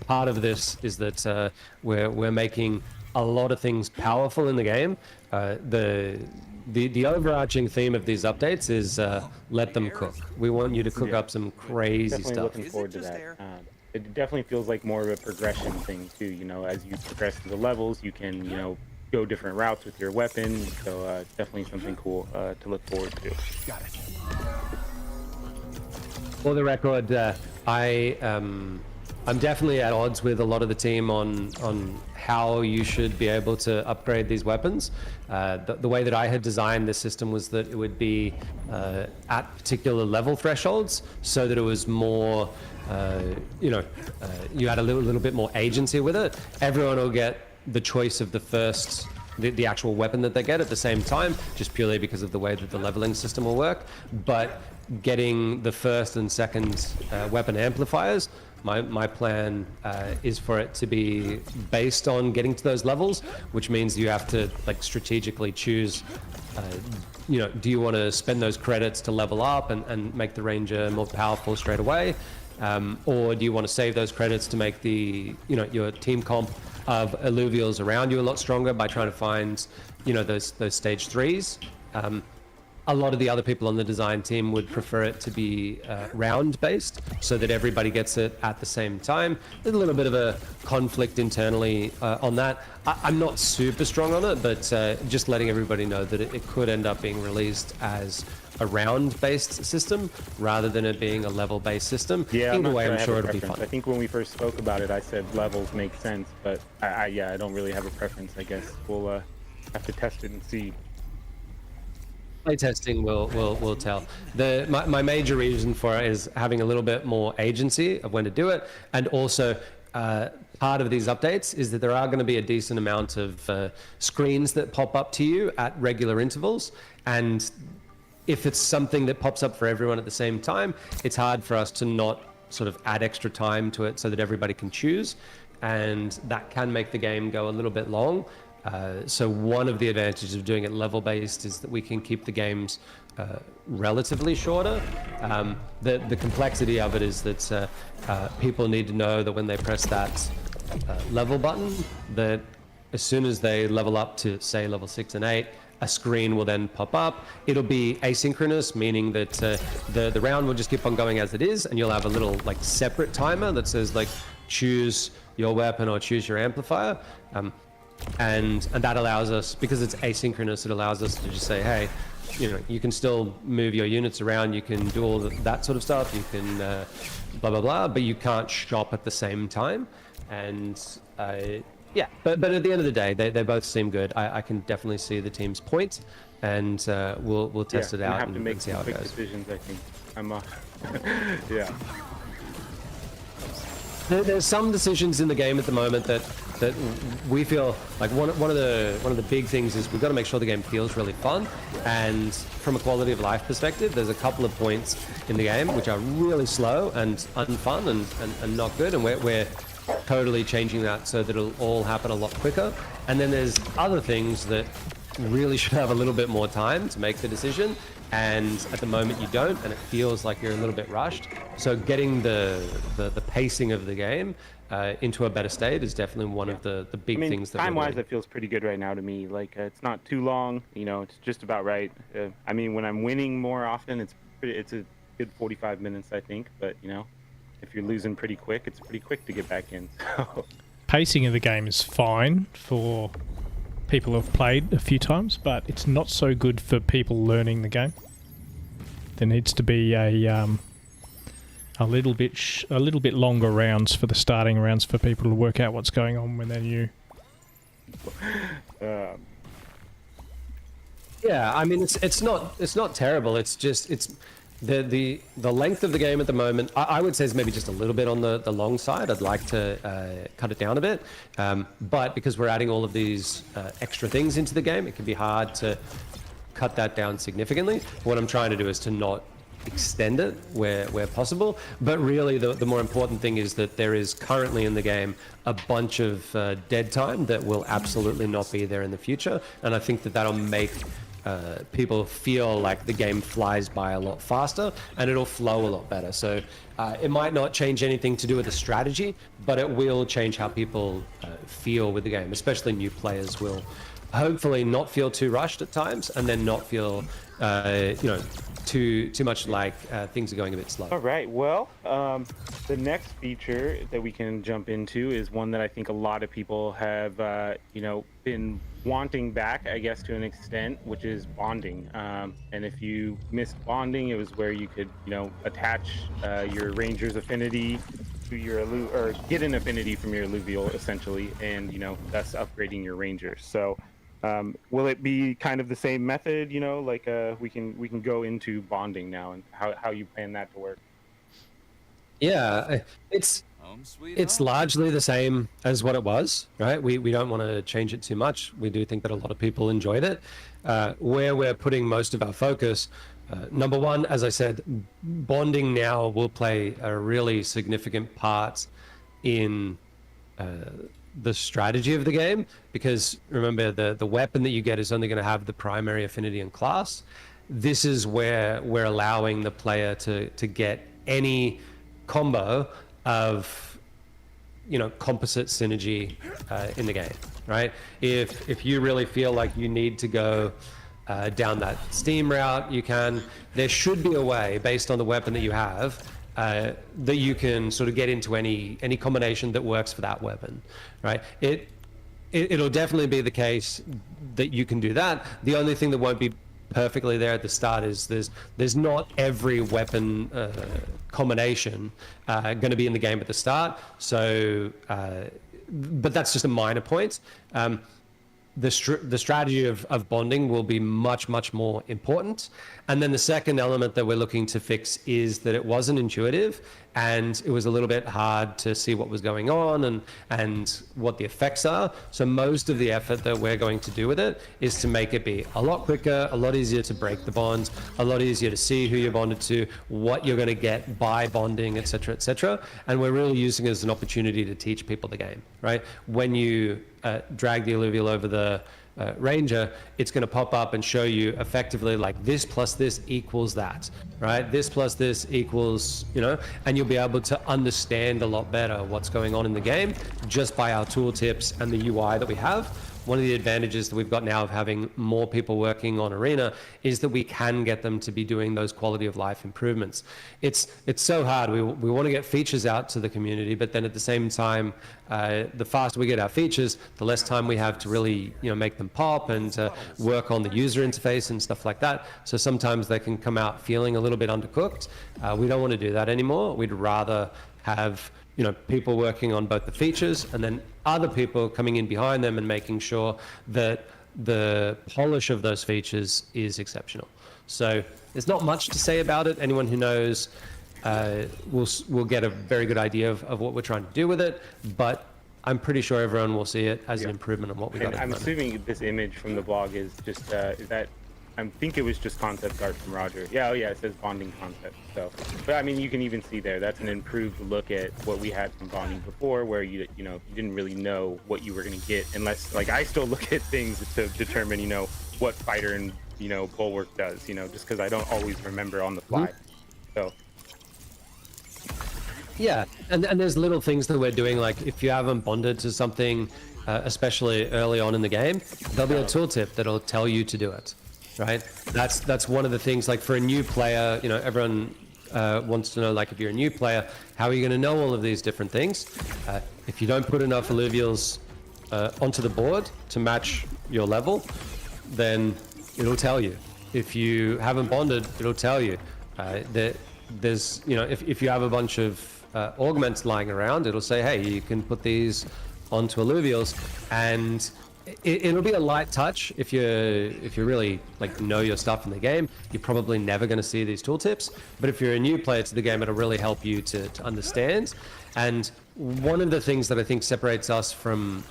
part of this is that we're making a lot of things powerful in the game. The overarching theme of these updates is let them cook. We want you to cook up some crazy definitely stuff. Looking forward to that. It definitely feels like more of a progression thing too. As you progress through the levels, you can go different routes with your weapon. So definitely something cool to look forward to. Got it. For the record, I'm definitely at odds with a lot of the team on how you should be able to upgrade these weapons. The way that I had designed this system was that it would be at particular level thresholds, so that it was more, you had a little bit more agency with it. Everyone will get the choice of the actual weapon that they get at the same time, just purely because of the way that the leveling system will work. But getting the first and second weapon amplifiers My plan is for it to be based on getting to those levels, which means you have to like strategically choose. Do you want to spend those credits to level up and make the ranger more powerful straight away, or do you want to save those credits to make your team comp of alluvials around you a lot stronger by trying to find those stage 3s? A lot of the other people on the design team would prefer it to be round based so that everybody gets it at the same time. There's a little bit of a conflict internally on that. I'm not super strong on it, but just letting everybody know that it could end up being released as a round based system rather than it being a level based system. Yeah, either way, sure I'm sure it'll be preference. fun. I think when we first spoke about it, I said levels make sense, but I don't really have a preference. I guess we'll have to test it and see. Playtesting will tell. My major reason for it is having a little bit more agency of when to do it, and also part of these updates is that there are going to be a decent amount of screens that pop up to you at regular intervals, and if it's something that pops up for everyone at the same time, it's hard for us to not sort of add extra time to it so that everybody can choose, and that can make the game go a little bit long. So one of the advantages of doing it level based is that we can keep the games relatively shorter. The complexity of it is that people need to know that when they press that level button, that as soon as they level up to say level 6 and 8, a screen will then pop up. It'll be asynchronous, meaning that the round will just keep on going as it is, and you'll have a little like separate timer that says like choose your weapon or choose your amplifier. And that allows us, because it's asynchronous, it allows us to just say, hey, you can still move your units around, you can do all that sort of stuff, you can blah blah blah, but you can't shop at the same time. And yeah, but at the end of the day, they both seem good. I can definitely see the team's point, and we'll test it out have to make see how it quick goes. decisions. I think I'm yeah. There's some decisions in the game at the moment that we feel like one of the big things is we've got to make sure the game feels really fun, and from a quality of life perspective, there's a couple of points in the game which are really slow and unfun and not good, and we're totally changing that so that it'll all happen a lot quicker. And then there's other things that really should have a little bit more time to make the decision, and at the moment you don't, and it feels like you're a little bit rushed. So getting the pacing of the game into a better state is definitely one of the big things that time-wise it feels pretty good right now to me. Like it's not too long, it's just about right. I mean, when I'm winning more often, it's a good 45 minutes, I think, but if you're losing pretty quick, it's pretty quick to get back in. So. Pacing of the game is fine for people who have played a few times, but it's not so good for people learning the game. There needs to be a little bit longer rounds for the starting rounds for people to work out what's going on when they're new. Yeah, I mean it's not terrible. It's just the length of the game at the moment. I would say is maybe just a little bit on the long side. I'd like to cut it down a bit, but because we're adding all of these extra things into the game, it can be hard to cut that down significantly. What I'm trying to do is to not extend it where possible, but really the more important thing is that there is currently in the game a bunch of dead time that will absolutely not be there in the future, and I think that'll make people feel like the game flies by a lot faster and it'll flow a lot better. So it might not change anything to do with the strategy, but it will change how people feel with the game, especially new players will hopefully not feel too rushed at times, and then not feel too much like things are going a bit slow. All right, well, the next feature that we can jump into is one that I think a lot of people have been wanting back, I guess, to an extent, which is bonding. And if you missed bonding, it was where you could attach your ranger's affinity to your or get an affinity from your alluvial essentially, and thus upgrading your ranger. So will it be kind of the same method, like we can go into bonding now, and how you plan that to work? Yeah, it's largely the same as what it was, right? We don't want to change it too much. We do think that a lot of people enjoyed it. Where we're putting most of our focus Number one, as I said, bonding now will play a really significant part in the strategy of the game, because remember, the weapon that you get is only going to have the primary affinity and class. This is where we're allowing the player to get any combo of, you know, composite synergy in the game, right? If you really feel like you need to go down that steam route, you can. There should be a way, based on the weapon that you have, that you can sort of get into any combination that works for that weapon, right? It'll definitely be the case that you can do that. The only thing that won't be perfectly there at the start is there's not every weapon combination going to be in the game at the start. So, but that's just a minor point. The strategy of bonding will be much more important. And then the second element that we're looking to fix is that it wasn't intuitive, and it was a little bit hard to see what was going on and what the effects are. So most of the effort that we're going to do with it is to make it be a lot quicker, a lot easier to break the bonds, a lot easier to see who you're bonded to, what you're going to get by bonding, etc., etc. And we're really using it as an opportunity to teach people the game, right? When you drag the alluvial over the ranger, it's going to pop up and show you effectively like this plus this equals that, right? This plus this equals, you know, and you'll be able to understand a lot better what's going on in the game just by our tooltips and the UI that we have. One of the advantages that we've got now of having more people working on Arena is that we can get them to be doing those quality of life improvements. It's so hard. We want to get features out to the community, but then at the same time, the faster we get our features, the less time we have to really, you know, make them pop and work on the user interface and stuff like that. So sometimes they can come out feeling a little bit undercooked. We don't want to do that anymore. We'd rather have, you know, people working on both the features and then other people coming in behind them and making sure that the polish of those features is exceptional. So there's not much to say about it. Anyone who knows will get a very good idea of what we're trying to do with it, but I'm pretty sure everyone will see it as an improvement on what we got. And I'm assuming this image from the blog is just is that, I think it was just concept art from Roger. Yeah, oh yeah, it says bonding concept. So, but I mean, you can even see there, that's an improved look at what we had from bonding before, where you didn't really know what you were going to get, unless, like, I still look at things to determine, you know, what fighter and, you know, bulwark does, you know, just because I don't always remember on the fly. So. Yeah, and there's little things that we're doing, like if you haven't bonded to something, especially early on in the game, there'll be a tooltip that'll tell you to do it. Right, that's one of the things. Like for a new player, you know, everyone wants to know, like, if you're a new player, how are you going to know all of these different things? If you don't put enough alluvials onto the board to match your level, then it'll tell you. If you haven't bonded, it'll tell you. There's, you know, if you have a bunch of augments lying around, it'll say, hey, you can put these onto alluvials, and it'll be a light touch. If you really, like, know your stuff in the game, you're probably never going to see these tooltips. But if you're a new player to the game, it'll really help you to understand. And one of the things that I think separates us from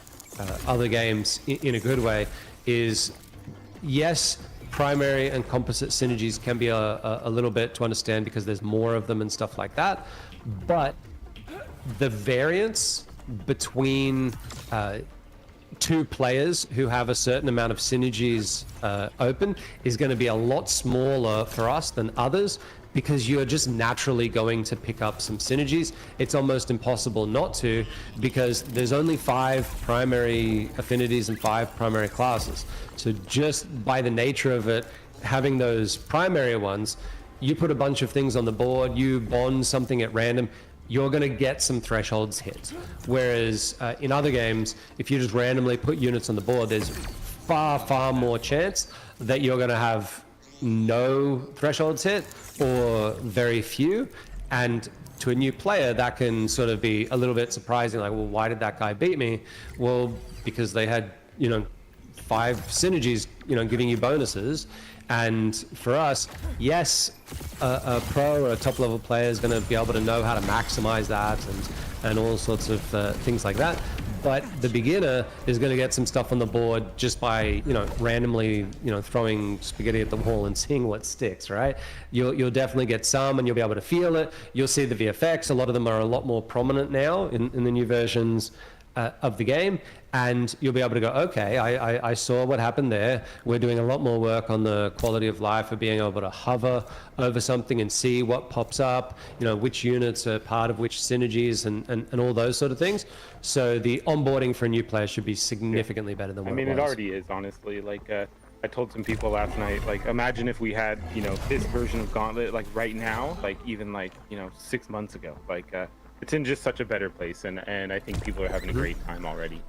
other games in a good way is, yes, primary and composite synergies can be a little bit to understand because there's more of them and stuff like that. But the variance between two players who have a certain amount of synergies open is going to be a lot smaller for us than others, because you're just naturally going to pick up some synergies. It's almost impossible not to, because there's only 5 primary affinities and 5 primary classes. So just by the nature of it, having those primary ones, you put a bunch of things on the board, you bond something at random, you're going to get some thresholds hit. Whereas in other games, if you just randomly put units on the board, there's far more chance that you're going to have no thresholds hit or very few. And to a new player, that can sort of be a little bit surprising. Like, well, why did that guy beat me? Well, because they had, you know, 5 synergies, you know, giving you bonuses. And for us, yes, a pro or a top level player is going to be able to know how to maximize that and all sorts of things like that. but the beginner is going to get some stuff on the board just by randomly throwing spaghetti at the wall and seeing what sticks, right? You'll definitely get some, and you'll be able to feel it. You'll see the VFX. A lot of them are a lot more prominent now in the new versions of the game, and you'll be able to go, okay, I saw what happened there. We're doing a lot more work on the quality of life of being able to hover over something and see what pops up, which units are part of which synergies and all those sort of things. So the onboarding for a new player should be significantly better than what it was. It already is, honestly. Like, I told some people last night, like, imagine if we had, this version of Gauntlet, like, right now, like, even, like, 6 months ago. Like, it's in just such a better place, and I think people are having a great time already.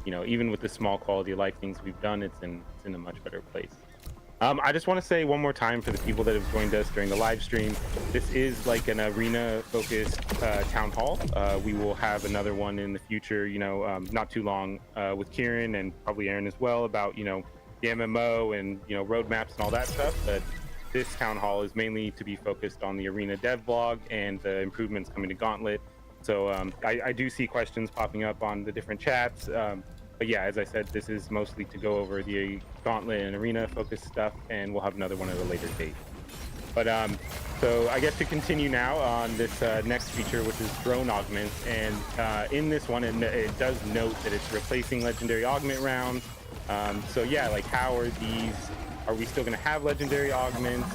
Even with the small quality of life things we've done, it's in a much better place. I just want to say one more time for the people that have joined us during the live stream, this is like an arena-focused town hall. We will have another one in the future, not too long, with Kieran and probably Aaron as well, about the MMO and roadmaps and all that stuff. But this town hall is mainly to be focused on the arena dev blog and the improvements coming to Gauntlet. So I do see questions popping up on the different chats. But yeah, as I said, this is mostly to go over the Gauntlet and arena focused stuff, and we'll have another one at a later date. But so I guess to continue now on this next feature, which is drone augments, and in this one, it does note that it's replacing legendary augment rounds. So yeah, like how are these? Are we still going to have legendary augments?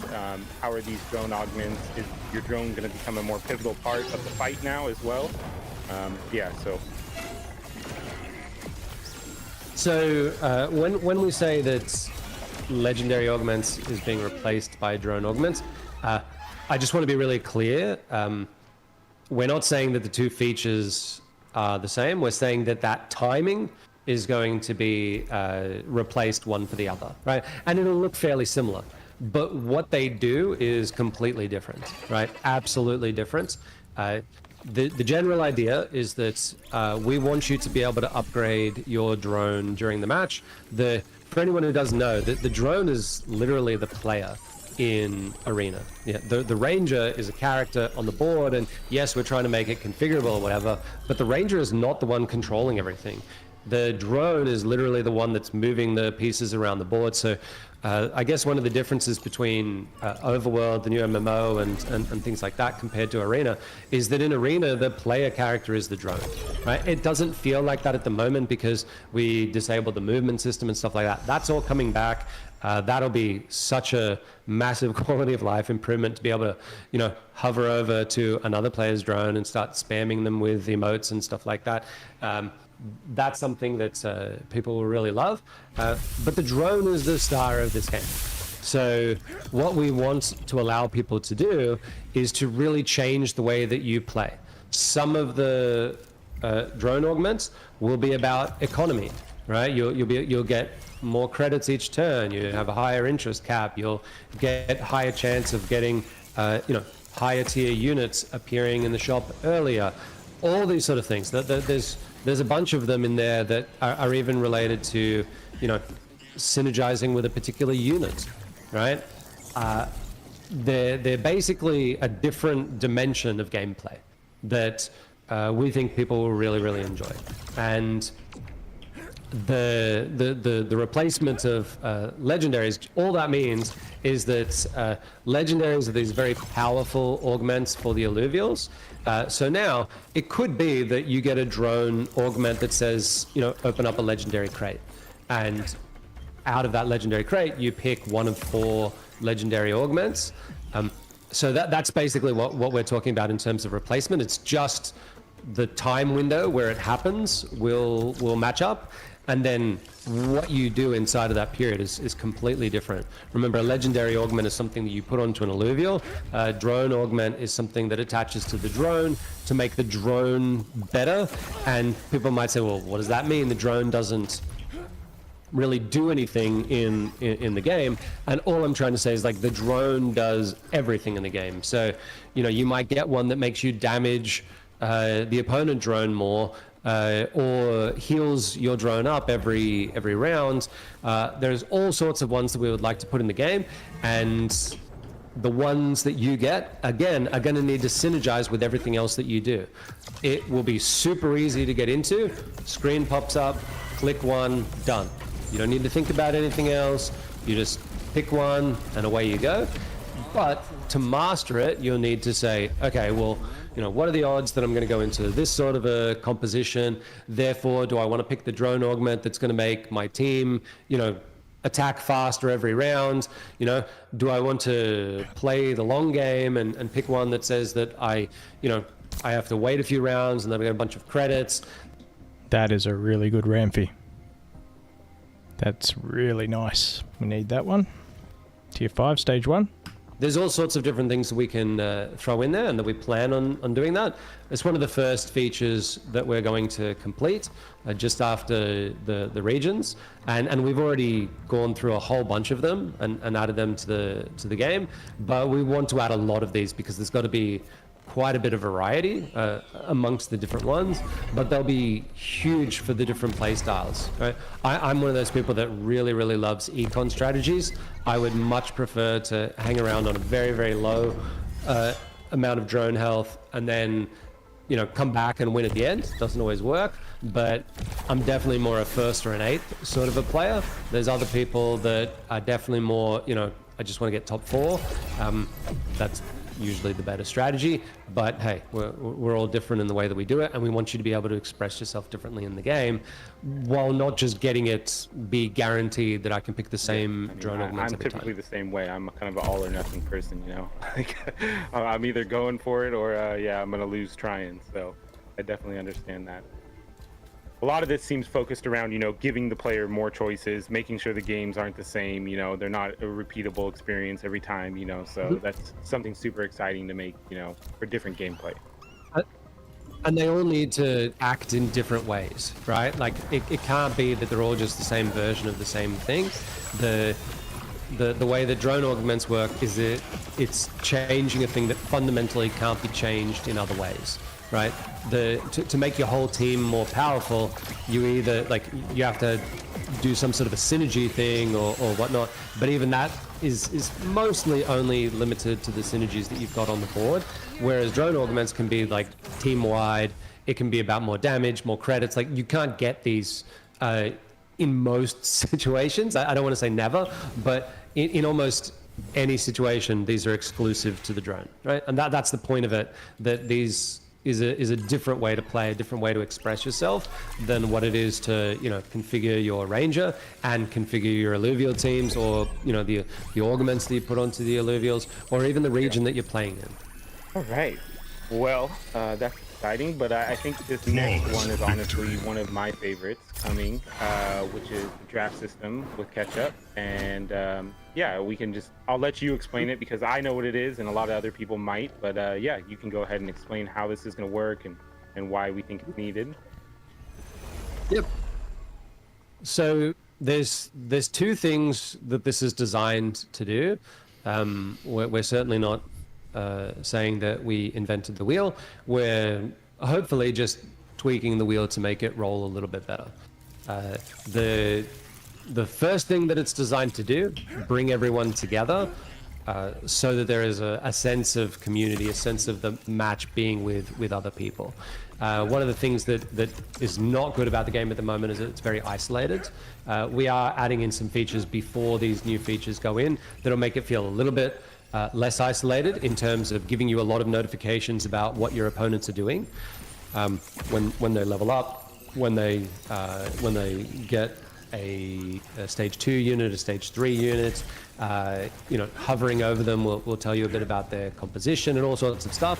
How are these drone augments? Is your drone going to become a more pivotal part of the fight now as well? Yeah, so. So when we say that legendary augments is being replaced by drone augments, I just want to be really clear. We're not saying that the two features are the same. We're saying that timing is going to be replaced one for the other, right? And it'll look fairly similar. But what they do is completely different, right? Absolutely different. The general idea is that we want you to be able to upgrade your drone during the match. For anyone who doesn't know, the drone is literally the player in Arena. Yeah, the Ranger is a character on the board, and yes, we're trying to make it configurable or whatever, but the Ranger is not the one controlling everything. The drone is literally the one that's moving the pieces around the board. So I guess one of the differences between Overworld, the new MMO, and things like that compared to Arena is that in Arena, the player character is the drone, right? It doesn't feel like that at the moment because we disabled the movement system and stuff like that. That's all coming back. That'll be such a massive quality of life improvement to be able to, hover over to another player's drone and start spamming them with emotes and stuff like that. That's something that people will really love. But the drone is the star of this game. So what we want to allow people to do is to really change the way that you play. Some of the drone augments will be about economy, right? You'll get more credits each turn. You have a higher interest cap. You'll get higher chance of getting, higher tier units appearing in the shop earlier. All these sort of things. There's a bunch of them in there that are even related to, synergizing with a particular unit, right? They're basically a different dimension of gameplay that we think people will really, really enjoy. And the replacement of legendaries, all that means is that legendaries are these very powerful augments for the alluvials. So now it could be that you get a drone augment that says, open up a legendary crate, and out of that legendary crate you pick one of 4 legendary augments. So that's basically what we're talking about in terms of replacement. It's just the time window where it happens will match up, and then what you do inside of that period is completely different. Remember, a legendary augment is something that you put onto an alluvial. Drone augment is something that attaches to the drone to make the drone better. And people might say, well, what does that mean? The drone doesn't really do anything in the game. And all I'm trying to say is, like, the drone does everything in the game. So, you might get one that makes you damage the opponent drone more, or heals your drone up every round. There's all sorts of ones that we would like to put in the game, and the ones that you get, again, are going to need to synergize with everything else that you do. It will be super easy to get into. Screen pops up, click one, done. You don't need to think about anything else. You just pick one and away you go. But to master it, you'll need to say, okay, well, what are the odds that I'm going to go into this sort of a composition? Therefore, do I want to pick the drone augment that's going to make my team, attack faster every round? Do I want to play the long game and pick one that says that I have to wait a few rounds and then I get a bunch of credits? That is a really good Rampy. That's really nice. We need that one. Tier 5, stage 1. There's all sorts of different things that we can throw in there, and that we plan on doing that. It's one of the first features that we're going to complete just after the regions, and we've already gone through a whole bunch of them and added them to the game. But we want to add a lot of these because there's got to be quite a bit of variety amongst the different ones, but they'll be huge for the different play styles. Right? I'm one of those people that really, really loves econ strategies. I would much prefer to hang around on a very, very low amount of drone health and then come back and win at the end. Doesn't always work, but I'm definitely more a first or an eighth sort of a player. There's other people that are definitely more, I just want to get top 4. That's usually the better strategy, but hey, we're all different in the way that we do it, and we want you to be able to express yourself differently in the game, while not just getting it be guaranteed that I can pick the same drone augments every time. I'm typically the same way. I'm kind of an all or nothing person, I'm either going for it or I'm gonna lose trying. So I definitely understand that. A lot of this seems focused around, giving the player more choices, making sure the games aren't the same, they're not a repeatable experience every time, so that's something super exciting to make, for different gameplay. And they all need to act in different ways, right? Like, it can't be that they're all just the same version of the same thing. The way that drone augments work is it's changing a thing that fundamentally can't be changed in other ways. Right, to make your whole team more powerful, you either you have to do some sort of a synergy thing or whatnot. But even that is mostly only limited to the synergies that you've got on the board. Whereas drone augments can be team wide. It can be about more damage, more credits. You can't get these in most situations. I don't want to say never, but in almost any situation, these are exclusive to the drone, right? And that's the point of it. That these is a different way to play, a different way to express yourself than what it is to configure your ranger and configure your alluvial teams, or the augments that you put onto the alluvials, or even the region that you're playing in. All right. Well, that's exciting, but I think this next one is honestly one of my favorites coming, which is the draft system with catch-up. And I'll let you explain it because I know what it is and a lot of other people might, but you can go ahead and explain how this is going to work and why we think it's needed. Yep. So there's 2 things that this is designed to do. We're certainly not saying that we invented the wheel. We're hopefully just tweaking the wheel to make it roll a little bit better. The first thing that it's designed to do, bring everyone together so that there is a sense of community, a sense of the match being with other people. One of the things that is not good about the game at the moment is that it's very isolated. We are adding in some features before these new features go in that'll make it feel a little bit less isolated in terms of giving you a lot of notifications about what your opponents are doing when they level up, when they get a stage 2 unit, a stage 3 unit. Hovering over them will tell you a bit about their composition and all sorts of stuff.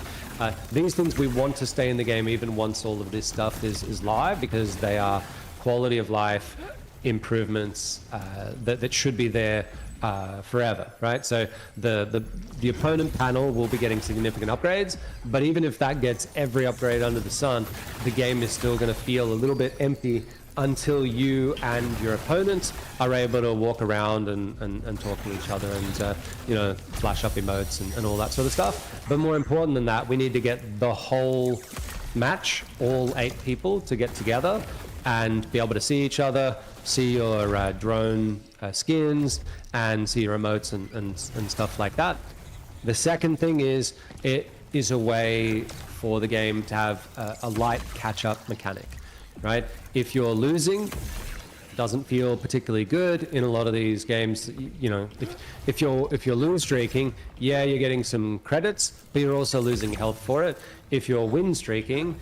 These things we want to stay in the game even once all of this stuff is live, because they are quality of life improvements that should be there forever, right? So the opponent panel will be getting significant upgrades, but even if that gets every upgrade under the sun, the game is still going to feel a little bit empty until you and your opponent are able to walk around and talk to each other and flash up emotes and all that sort of stuff. But more important than that, we need to get the whole match, all 8 people, to get together and be able to see each other, see your drone skins, and see your emotes and stuff like that. The second thing is it is a way for the game to have a light catch-up mechanic, right? If you're losing, doesn't feel particularly good in a lot of these games. You know, if you're lose streaking, yeah, you're getting some credits, but you're also losing health for it. If you're win streaking,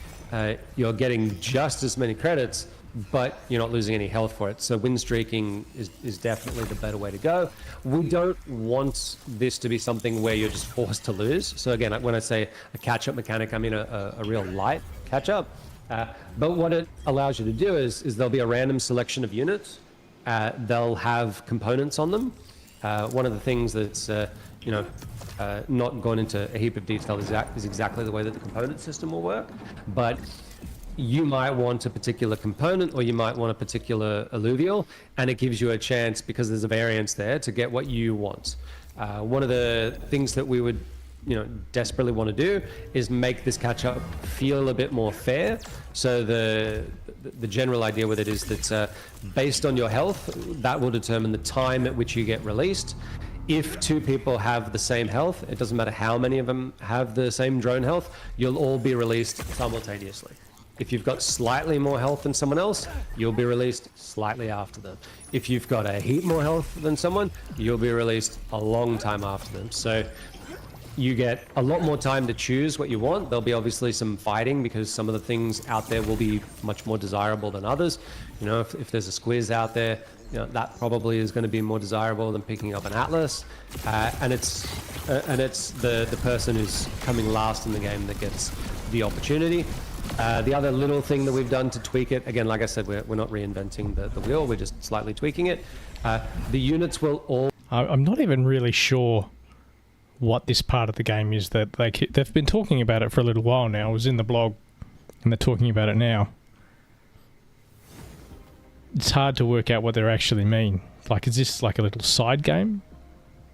you're getting just as many credits, but you're not losing any health for it. So win streaking is definitely the better way to go. We don't want this to be something where you're just forced to lose. So again, when I say a catch-up mechanic, I mean a real light catch-up. But what it allows you to do is there'll be a random selection of units. They'll have components on them. One of the things that's not gone into a heap of detail is exactly the way that the component system will work. But you might want a particular component, or you might want a particular alluvial, and it gives you a chance, because there's a variance there, to get what you want. One of the things that we would desperately want to do is make this catch-up feel a bit more fair. So the general idea with it is that based on your health, that will determine the time at which you get released. If two people have the same health, it doesn't matter how many of them have the same drone health, you'll all be released simultaneously. If you've got slightly more health than someone else, you'll be released slightly after them. If you've got a heap more health than someone, you'll be released a long time after them. So you get a lot more time to choose what you want. There'll be obviously some fighting, because some of the things out there will be much more desirable than others. If there's a squiz out there, that probably is going to be more desirable than picking up an Atlas. And it's the person who's coming last in the game that gets the opportunity. The other little thing that we've done to tweak it, again, like I said, we're not reinventing the wheel, we're just slightly tweaking it. The units will all... I'm not even really sure what this part of the game is that they've been talking about it for a little while now. I was in the blog and they're talking about it now. It's hard to work out what they actually mean. Like, is this like a little side game?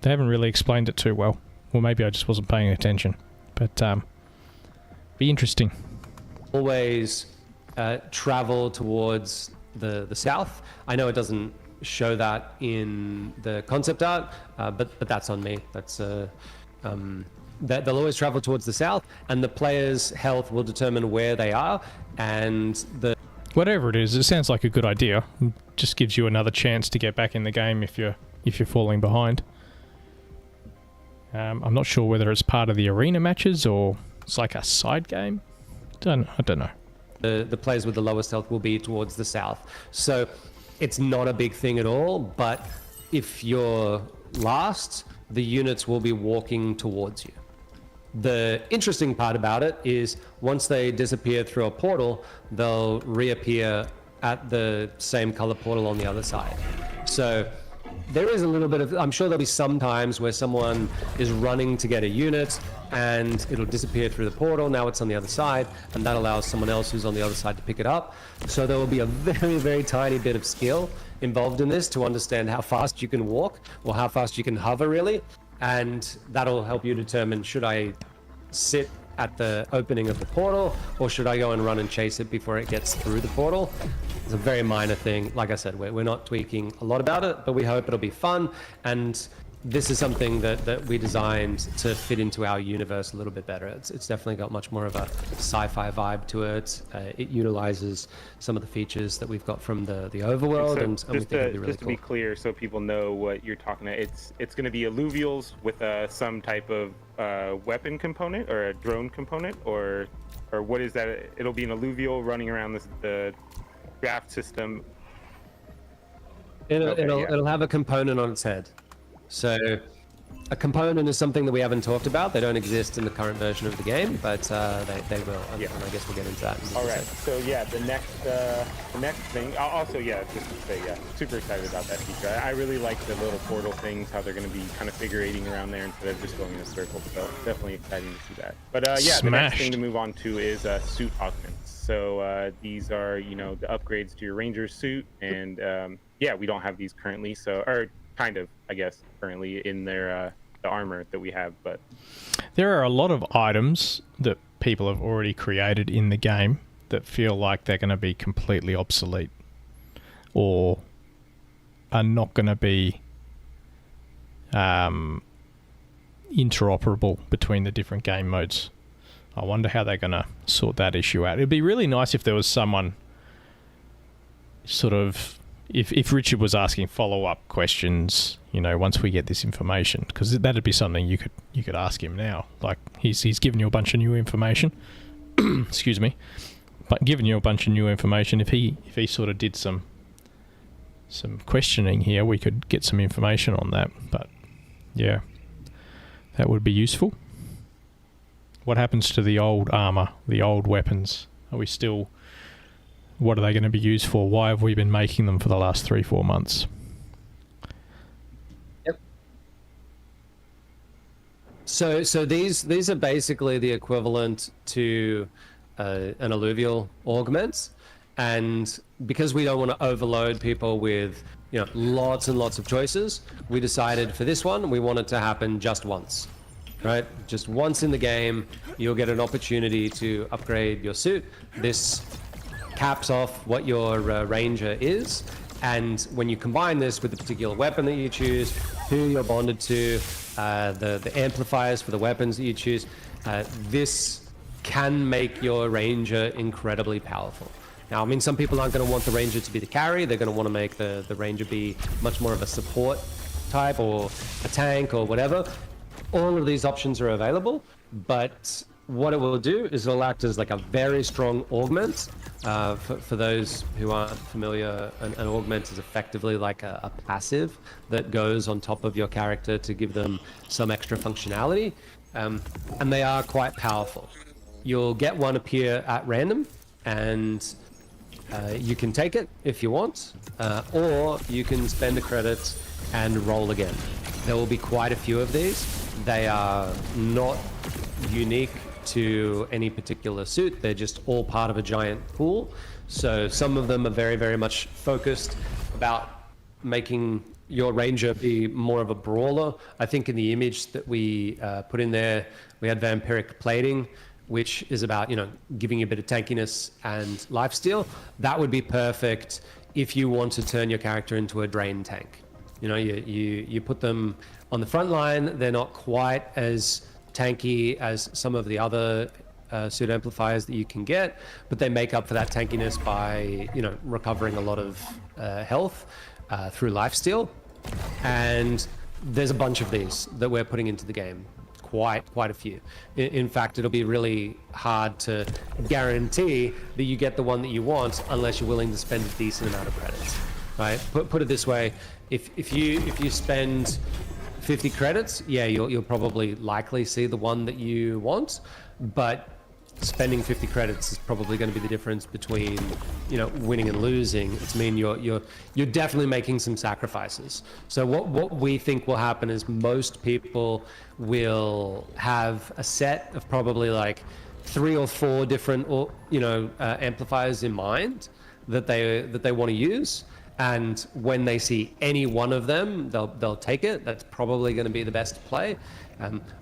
They haven't really explained it too well. Or maybe I just wasn't paying attention. But be interesting. Always travel towards the south. I know it doesn't show that in the concept art, but that's on me. That's that they'll always travel towards the south, and the player's health will determine where they are, and whatever it is, it sounds like a good idea. It just gives you another chance to get back in the game if you're falling behind. I'm not sure whether it's part of the arena matches or it's like a side game. I don't know. The players with the lowest health will be towards the south. So it's not a big thing at all, but if you're last, the units will be walking towards you. The interesting part about it is once they disappear through a portal, they'll reappear at the same color portal on the other side. So there is a little bit of, I'm sure there'll be some times where someone is running to get a unit and it'll disappear through the portal. Now it's on the other side, and that allows someone else who's on the other side to pick it up. So there will be a very, very tiny bit of skill involved in this to understand how fast you can walk, or how fast you can hover, really. And that'll help you determine, should I sit at the opening of the portal, or should I go and run and chase it before it gets through the portal? It's a very minor thing. Like I said, we're not tweaking a lot about it, but we hope it'll be fun. And this is something that we designed to fit into our universe a little bit better. It's definitely got much more of a sci-fi vibe to it. It utilizes some of the features that we've got from the overworld, and we think it'll be really just to be clear, so people know what you're talking about, it's going to be alluvials with some type of weapon component or a drone component, or what is that? It'll be an alluvial running around the draft system. It'll have a component on its head. So a component is something that we haven't talked about. They don't exist in the current version of the game, but they will. Yeah. And I guess we'll get into that. All right. So yeah, the next thing. Also, yeah, just to say, yeah, super excited about that feature. I really like the little portal things, how they're going to be kind of figurating around there instead of just going in a circle. So definitely exciting to see that. But yeah, the next thing to move on to is suit augments. So these are the upgrades to your ranger's suit, and yeah, we don't have these currently. So kind of, I guess, currently in their the armor that we have, but there are a lot of items that people have already created in the game that feel like they're going to be completely obsolete, or are not going to be interoperable between the different game modes. I wonder how they're going to sort that issue out. It'd be really nice if there was someone sort of, if Richard was asking follow-up questions, you know, once we get this information, because that'd be something you could ask him now. Like he's given you a bunch of new information. Excuse me, but given you a bunch of new information, if he sort of did some questioning here, we could get some information on that. But yeah, that would be useful. What happens to the old armor, the old weapons? Are we still... What are they going to be used for? Why have we been making them for the last 3-4 months? Yep. So these are basically the equivalent to an alluvial augment, and because we don't want to overload people with, you know, lots and lots of choices, we decided for this one we want it to happen just once. Right? Just once in the game, you'll get an opportunity to upgrade your suit. This caps off what your ranger is, and when you combine this with the particular weapon that you choose, who you're bonded to, the amplifiers for the weapons that you choose, this can make your ranger incredibly powerful. Now, I mean, some people aren't going to want the ranger to be the carry. They're going to want to make the ranger be much more of a support type or a tank or whatever. All of these options are available, but what it will do is it'll act as like a very strong augment. For those who aren't familiar, an augment is effectively like a passive that goes on top of your character to give them some extra functionality, and they are quite powerful. You'll get one appear at random, and you can take it if you want, or you can spend the credits and roll again. There will be quite a few of these. They are not unique to any particular suit. They're just all part of a giant pool. So some of them are very, very much focused about making your ranger be more of a brawler. I think in the image that we put in there, we had vampiric plating, which is about, you know, giving you a bit of tankiness and lifesteal. That would be perfect if you want to turn your character into a drain tank. You know, you put them on the front line. They're not quite as tanky as some of the other suit amplifiers that you can get, but they make up for that tankiness by, you know, recovering a lot of health through lifesteal. And there's a bunch of these that we're putting into the game. Quite a few. In fact, it'll be really hard to guarantee that you get the one that you want unless you're willing to spend a decent amount of credits. Right? Put it this way: if you spend 50 credits, yeah, you'll probably likely see the one that you want, but spending 50 credits is probably going to be the difference between, you know, winning and losing. It's mean you're definitely making some sacrifices. So what we think will happen is most people will have a set of probably like 3 or 4 different, you know, amplifiers in mind that they want to use. And when they see any one of them, they'll take it. That's probably going to be the best play.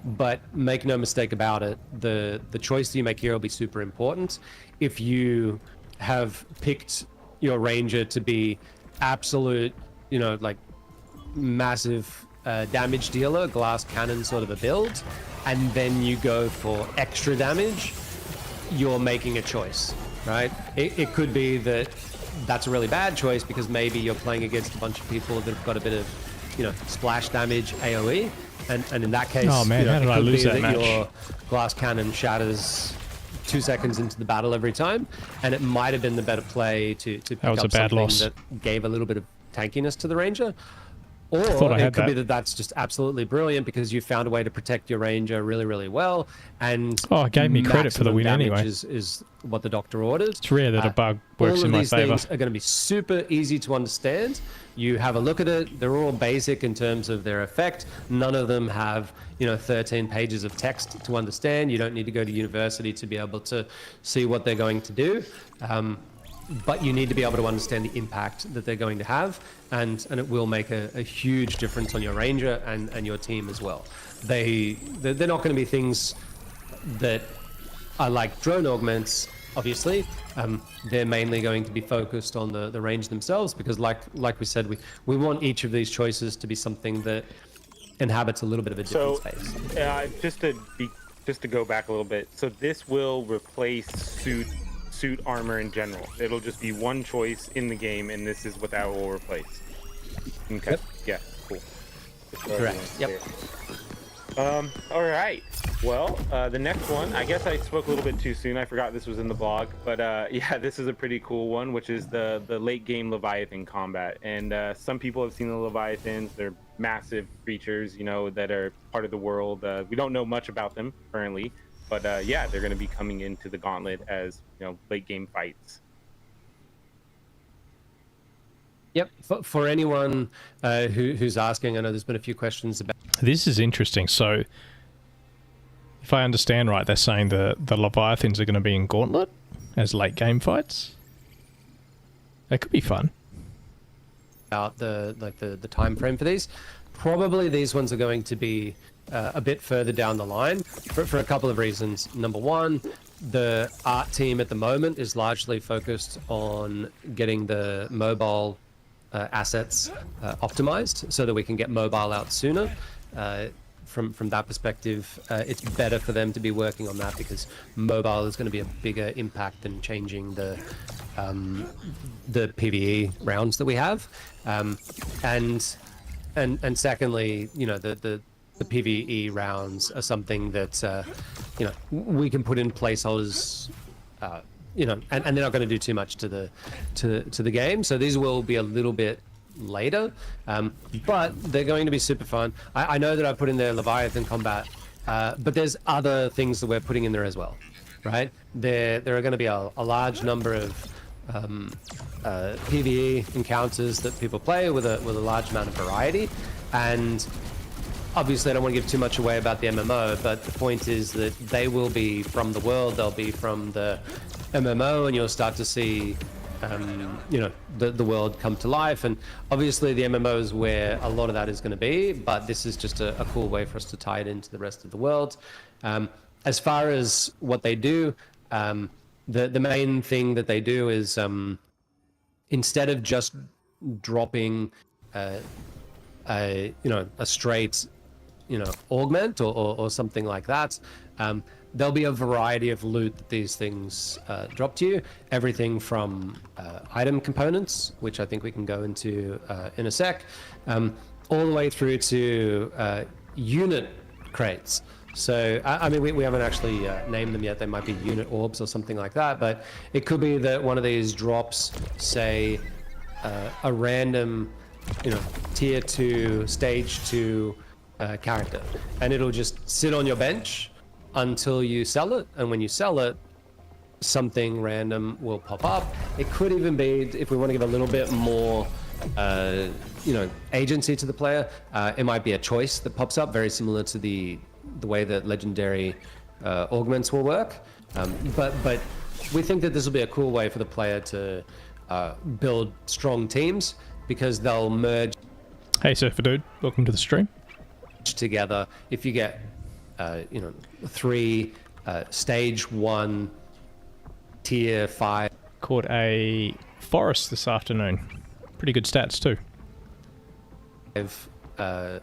But make no mistake about it, the choice that you make here will be super important. If you have picked your ranger to be absolute, you know, like massive damage dealer, glass cannon sort of a build, and then you go for extra damage, you're making a choice, right? It could be that that's a really bad choice because maybe you're playing against a bunch of people that have got a bit of, you know, splash damage AoE, and in that case, oh man, you know, how did I lose that match? Your glass cannon shatters 2 seconds into the battle every time, and it might have been the better play to pick up something that gave a little bit of tankiness to the ranger. Or it could be that that's just absolutely brilliant because you found a way to protect your ranger really, really well. And it gave me credit for the win anyway. Is what the doctor orders. It's rare that a bug works in my favor. All of these things are going to be super easy to understand. You have a look at it. They're all basic in terms of their effect. None of them have, you know, 13 pages of text to understand. You don't need to go to university to be able to see what they're going to do. But you need to be able to understand the impact that they're going to have, and it will make a huge difference on your ranger and your team as well. They're not going to be things that are like drone augments, obviously. They're mainly going to be focused on the range themselves, because like we said, we want each of these choices to be something that inhabits a little bit of a different So, space. just to go back a little bit, so this will replace suit armor in general. It'll just be one choice in the game, and this is what that will replace. Okay. Yep. Yeah. Cool. Just so Correct. everyone's Yep. clear. All right. Well, the next one, I guess I spoke a little bit too soon. I forgot this was in the blog, but yeah, this is a pretty cool one, which is the late game Leviathan combat. And some people have seen the Leviathans. They're massive creatures, you know, that are part of the world. We don't know much about them currently, but yeah, they're going to be coming into the Gauntlet as, you know, late game fights. Yep. For anyone who's asking, I know there's been a few questions about. This is interesting. So, if I understand right, they're saying the Leviathans are going to be in Gauntlet as late game fights. That could be fun. About the time frame for these. Probably these ones are going to be a bit further down the line for a couple of reasons. Number one, the art team at the moment is largely focused on getting the mobile assets optimized so that we can get mobile out sooner. From that perspective, it's better for them to be working on that because mobile is going to be a bigger impact than changing the PvE rounds that we have, and secondly, you know, the PvE rounds are something that you know, we can put in placeholders. You know, and they're not going to do too much to the game, so these will be a little bit later, but they're going to be super fun. I know that I put in there Leviathan combat, but there's other things that we're putting in there as well, right? There are going to be a large number of PvE encounters that people play with a large amount of variety, and obviously I don't want to give too much away about the MMO, but the point is that they will be from the world, they'll be from the MMO, and you'll start to see you know, the world come to life. And obviously the MMO is where a lot of that is going to be, but this is just a cool way for us to tie it into the rest of the world. As far as what they do, the main thing that they do is instead of just dropping you know, a straight, you know, augment or something like that, there'll be a variety of loot that these things drop to you. Everything from item components, which I think we can go into in a sec, all the way through to unit crates. So, I mean, we haven't actually named them yet. They might be unit orbs or something like that, but it could be that one of these drops, say, a random, you know, tier 2, stage 2 character, and it'll just sit on your bench until you sell it, and when you sell it, something random will pop up. It could even be, if we want to give a little bit more you know, agency to the player, it might be a choice that pops up, very similar to the way that legendary augments will work, but we think that this will be a cool way for the player to build strong teams, because they'll merge. Hey Surfer Dude, welcome to the stream. Together. If you get you know, 3 stage 1 tier 5 Caught a forest this afternoon. Pretty good stats too.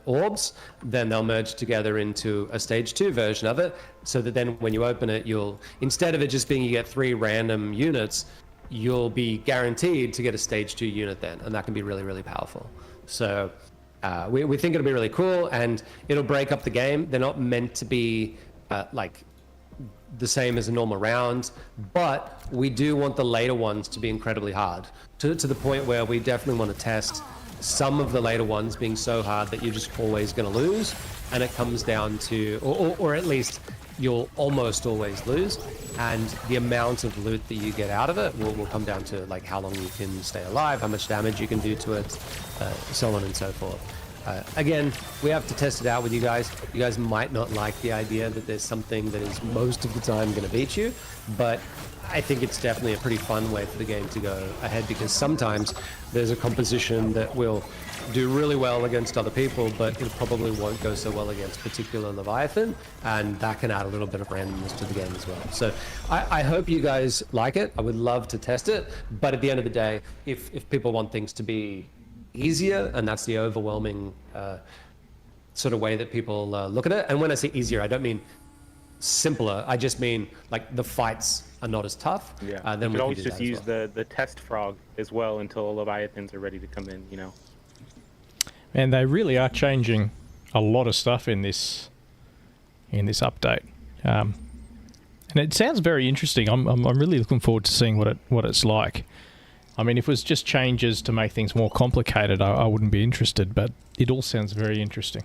orbs, then they'll merge together into a stage 2 version of it, so that then when you open it, you'll, instead of it just being you get 3 random units, you'll be guaranteed to get a stage 2 unit then, and that can be really, really powerful. So we think it'll be really cool, and it'll break up the game. They're not meant to be like the same as a normal round, but we do want the later ones to be incredibly hard, to the point where we definitely want to test some of the later ones being so hard that you're just always going to lose, and it comes down to, or at least you'll almost always lose, and the amount of loot that you get out of it will come down to like how long you can stay alive, how much damage you can do to it, so on and so forth. Again, we have to test it out with you guys. You guys might not like the idea that there's something that is most of the time going to beat you, but I think it's definitely a pretty fun way for the game to go ahead, because sometimes there's a composition that will do really well against other people, but it probably won't go so well against particular Leviathan, and that can add a little bit of randomness to the game as well. So I hope you guys like it. I would love to test it, but at the end of the day, if people want things to be easier, and that's the overwhelming sort of way that people look at it. And when I say easier, I don't mean simpler. I just mean like the fights are not as tough. Yeah. Then you we could can always do just that as use well. the test frog as well until Leviathans are ready to come in. You know. And they really are changing a lot of stuff in this update, and it sounds very interesting. I'm really looking forward to seeing what it's like. I mean, if it was just changes to make things more complicated, I wouldn't be interested. But it all sounds very interesting.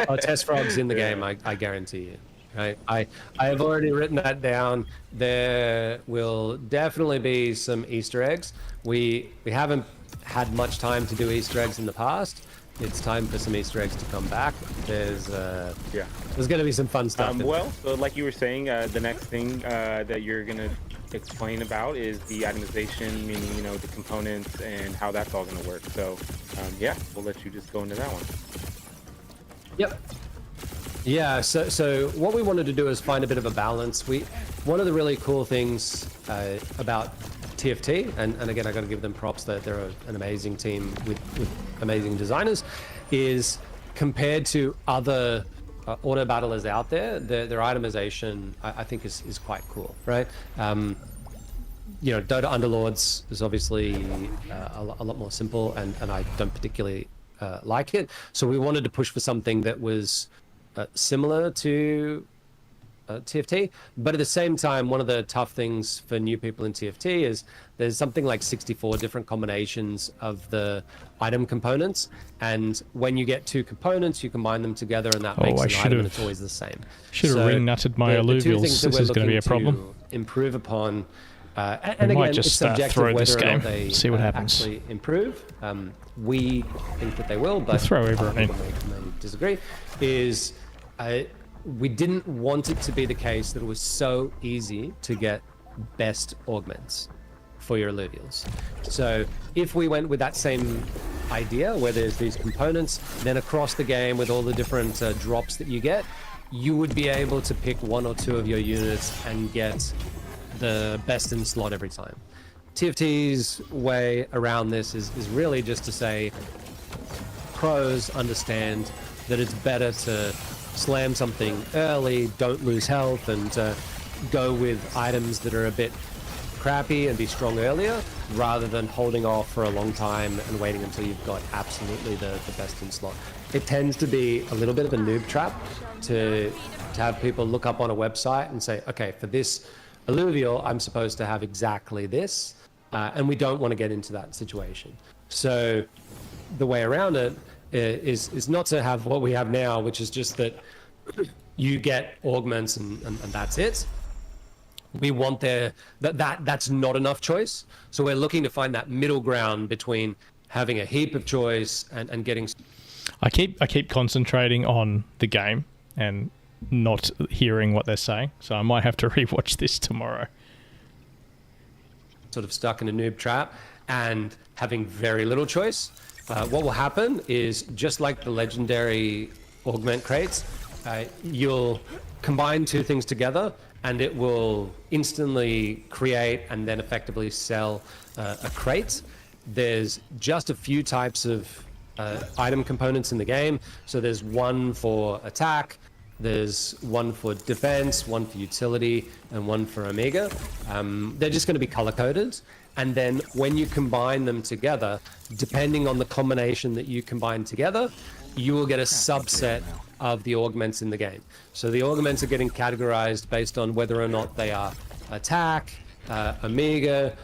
Oh, test frogs in the game, I guarantee you. Right? I have already written that down. There will definitely be some Easter eggs. We haven't had much time to do Easter eggs in the past. It's time for some Easter eggs to come back. There's going to be some fun stuff. Well, so like you were saying, the next thing that you're gonna explain about is the itemization, meaning the components and how that's all gonna work. So yeah, we'll let you just go into that one. Yep. Yeah, so what we wanted to do is find a bit of a balance. One of the really cool things about TFT, and again, I got to give them props that they're an amazing team with amazing designers, is compared to other auto battlers out there, their itemization, I think is quite cool, right? Dota Underlords is obviously a lot more simple, and I don't particularly like it. So we wanted to push for something that was similar to TFT, but at the same time, one of the tough things for new people in TFT is there's something like 64 different combinations of the item components, and when you get two components, you combine them together, and that makes an item, and it's always the same. Should have ring-nutted my alluvials. This is going to be a problem. Improve upon, and we again, might just it's subjective throw this whether or game, not they see what happens. actually improve. We think that they will, but throw everyone in. May disagree. We didn't want it to be the case that it was so easy to get best augments for your alluvials. So if we went with that same idea, where there's these components, then across the game with all the different drops that you get, you would be able to pick one or two of your units and get the best in slot every time. TFT's way around this is really just to say pros understand that it's better to slam something early, don't lose health, and go with items that are a bit crappy and be strong earlier, rather than holding off for a long time and waiting until you've got absolutely the best in slot. It tends to be a little bit of a noob trap to have people look up on a website and say, okay, for this alluvial, I'm supposed to have exactly this, and we don't want to get into that situation. So the way around it is not to have what we have now, which is just that you get augments and that's it. We want that's not enough choice. So we're looking to find that middle ground between having a heap of choice and getting. I keep concentrating on the game and not hearing what they're saying, so I might have to rewatch this tomorrow. Sort of stuck in a noob trap and having very little choice. What will happen is, just like the legendary augment crates, you'll combine two things together and it will instantly create and then effectively sell a crate. There's just a few types of item components in the game. So there's one for attack, there's one for defense, one for utility, and one for Omega. They're just going to be color-coded. And then when you combine them together, depending on the combination that you combine together, you will get a subset of the augments in the game. So the augments are getting categorized based on whether or not they are attack, Omega,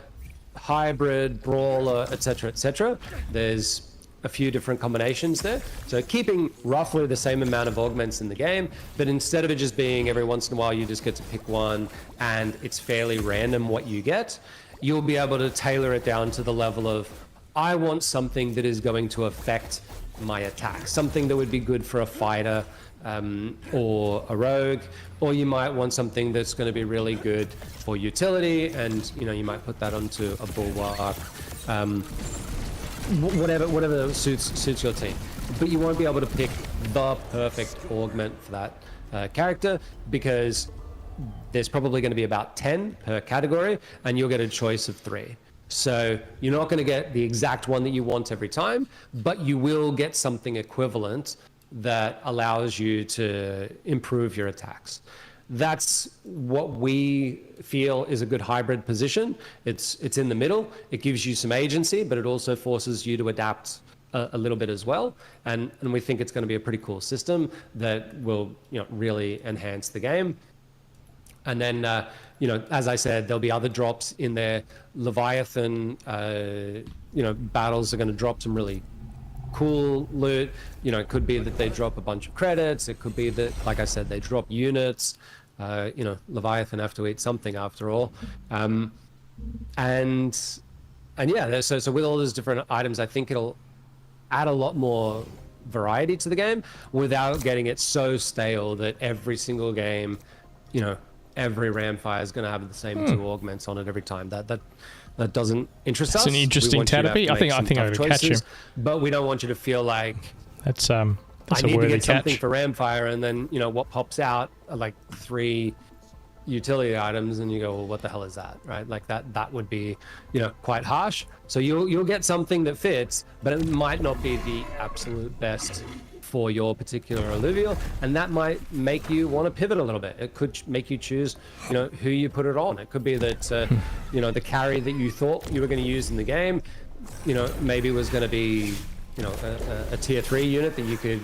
hybrid, brawler, etc., etc. There's a few different combinations there. So keeping roughly the same amount of augments in the game, but instead of it just being every once in a while you just get to pick one and it's fairly random what you get, you'll be able to tailor it down to the level of, I want something that is going to affect my attack, something that would be good for a fighter or a rogue, or you might want something that's going to be really good for utility, and you might put that onto a bulwark, whatever suits your team. But you won't be able to pick the perfect augment for that character, because there's probably going to be about 10 per category, and you'll get a choice of 3. So you're not going to get the exact one that you want every time, but you will get something equivalent that allows you to improve your attacks. That's what we feel is a good hybrid position. It's in the middle. It gives you some agency, but it also forces you to adapt a little bit as well. And we think it's going to be a pretty cool system that will, really enhance the game. And then, as I said, there'll be other drops in there. Leviathan, battles are going to drop some really cool loot. It could be that they drop a bunch of credits. It could be that, like I said, they drop units. Leviathan have to eat something after all. So with all those different items, I think it'll add a lot more variety to the game without getting it so stale that every single game, every Ramfire is going to have the same 2 augments on it every time. That doesn't interest us. It's an interesting Tatterby. I think I would catch him. But we don't want you to feel like that's I a need to worthy get something catch. for Ramfire, and then what pops out are like 3 utility items, and you go, well, what the hell is that, right? Like that would be quite harsh. So you'll get something that fits, but it might not be the absolute best for your particular alluvial, and that might make you want to pivot a little bit. It could make you choose who you put it on. It could be that the carry that you thought you were going to use in the game maybe was going to be a tier 3 unit that you could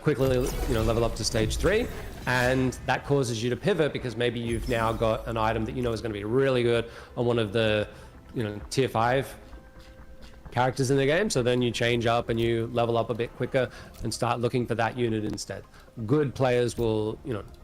quickly level up to stage 3, and that causes you to pivot because maybe you've now got an item that is going to be really good on one of the tier 5 characters in the game. So then you change up and you level up a bit quicker and start looking for that unit instead. Good players will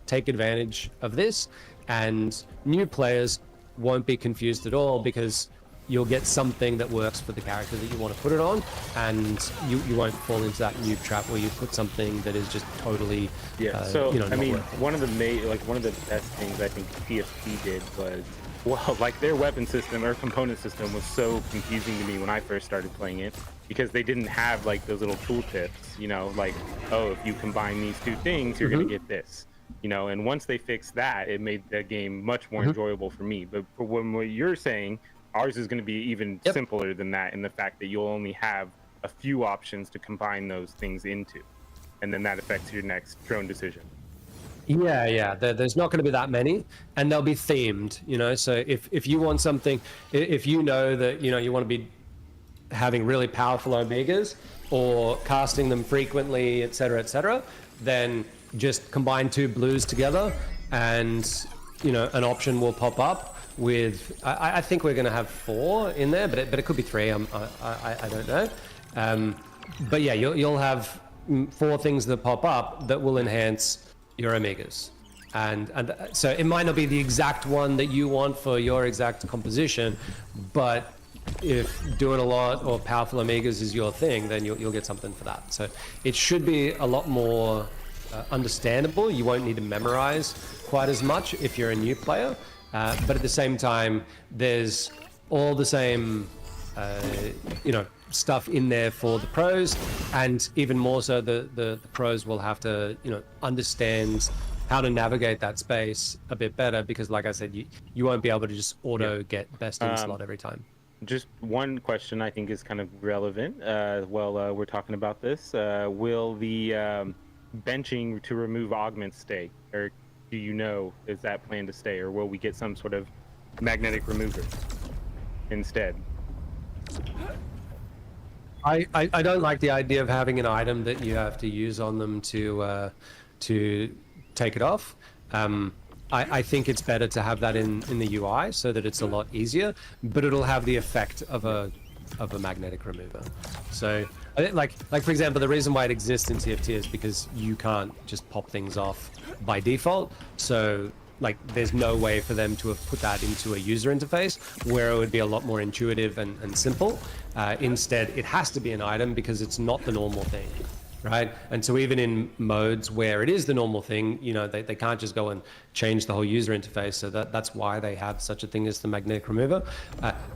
take advantage of this, and new players won't be confused at all because you'll get something that works for the character that you want to put it on, and you won't fall into that noob trap where you put something that is just totally I mean, working. one of the best things I think PSP did was, their weapon system or component system was so confusing to me when I first started playing it, because they didn't have those little tooltips, if you combine these 2 things, you're going to get this, and once they fixed that, it made the game much more enjoyable for me. But for what you're saying, ours is going to be even simpler than that, in the fact that you'll only have a few options to combine those things into, and then that affects your next drone decision. There's not going to be that many, and they'll be themed. So if you want something, if you know that you want to be having really powerful omegas or casting them frequently, etc., then just combine 2 blues together, and an option will pop up with, I think we're going to have 4 in there, but it could be 3. I don't know. But yeah, you'll have 4 things that pop up that will enhance your omegas, and so it might not be the exact one that you want for your exact composition, but if doing a lot or powerful omegas is your thing, then you'll get something for that. So it should be a lot more understandable. You won't need to memorize quite as much if you're a new player, but at the same time, there's all the same stuff in there for the pros, and even more so the pros will have to understand how to navigate that space a bit better, because like I said, you won't be able to just get best in slot every time. Just one question I think is kind of relevant we're talking about this. Will the benching to remove augments stay, or is that planned to stay, or will we get some sort of magnetic remover instead? I don't like the idea of having an item that you have to use on them to take it off. I think it's better to have that in the UI so that it's a lot easier, but it'll have the effect of a magnetic remover. So like for example, the reason why it exists in TFT is because you can't just pop things off by default. So there's no way for them to have put that into a user interface where it would be a lot more intuitive and simple. Instead, it has to be an item because it's not the normal thing, right? And so even in modes where it is the normal thing, they can't just go and change the whole user interface. So that's why they have such a thing as the magnetic remover.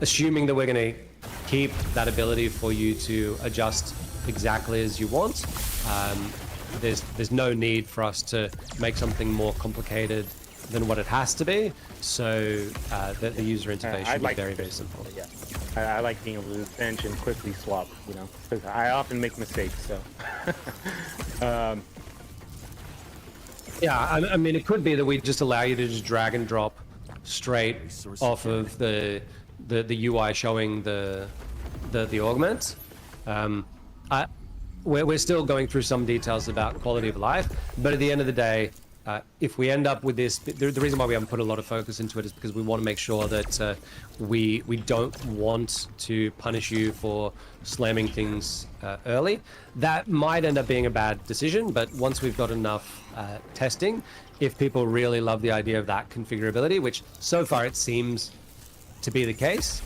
Assuming that we're going to keep that ability for you to adjust exactly as you want, there's no need for us to make something more complicated than what it has to be. So that the user interface should be very, very simple. Yeah, I like being able to bench and quickly swap, you know, because I often make mistakes. So, yeah, I mean, it could be that we just allow you to just drag and drop straight off of the UI showing the augment. We're still going through some details about quality of life, but at the end of the day, if we end up with this, the reason why we haven't put a lot of focus into it is because we want to make sure that we don't want to punish you for slamming things early. That might end up being a bad decision, but once we've got enough testing, if people really love the idea of that configurability, which so far it seems to be the case,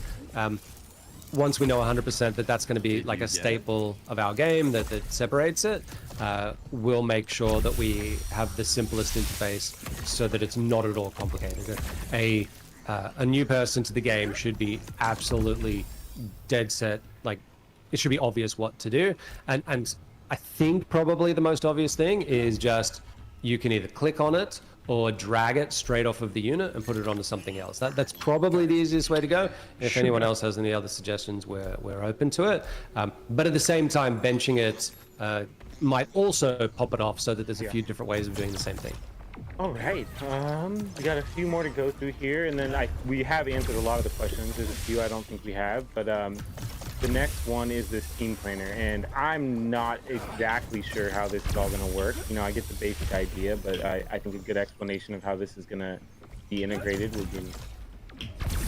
once we know 100% that that's going to be like a staple of our game that separates it, we'll make sure that we have the simplest interface so that it's not at all complicated. A new person to the game should be absolutely dead set, like it should be obvious what to do. And I think probably the most obvious thing is just you can either click on it or drag it straight off of the unit and put it onto something else. That's probably the easiest way to go. If anyone else has any other suggestions, we're open to it. But at the same time, benching it might also pop it off so that there's a few different ways of doing the same thing. all right, we got a few more to go through here, and then we have answered a lot of the questions. There's a few I don't think we have, but the next one is this team planner, and I'm not exactly sure how this is all going to work. You know, I get the basic idea, but I think a good explanation of how this is going to be integrated would be.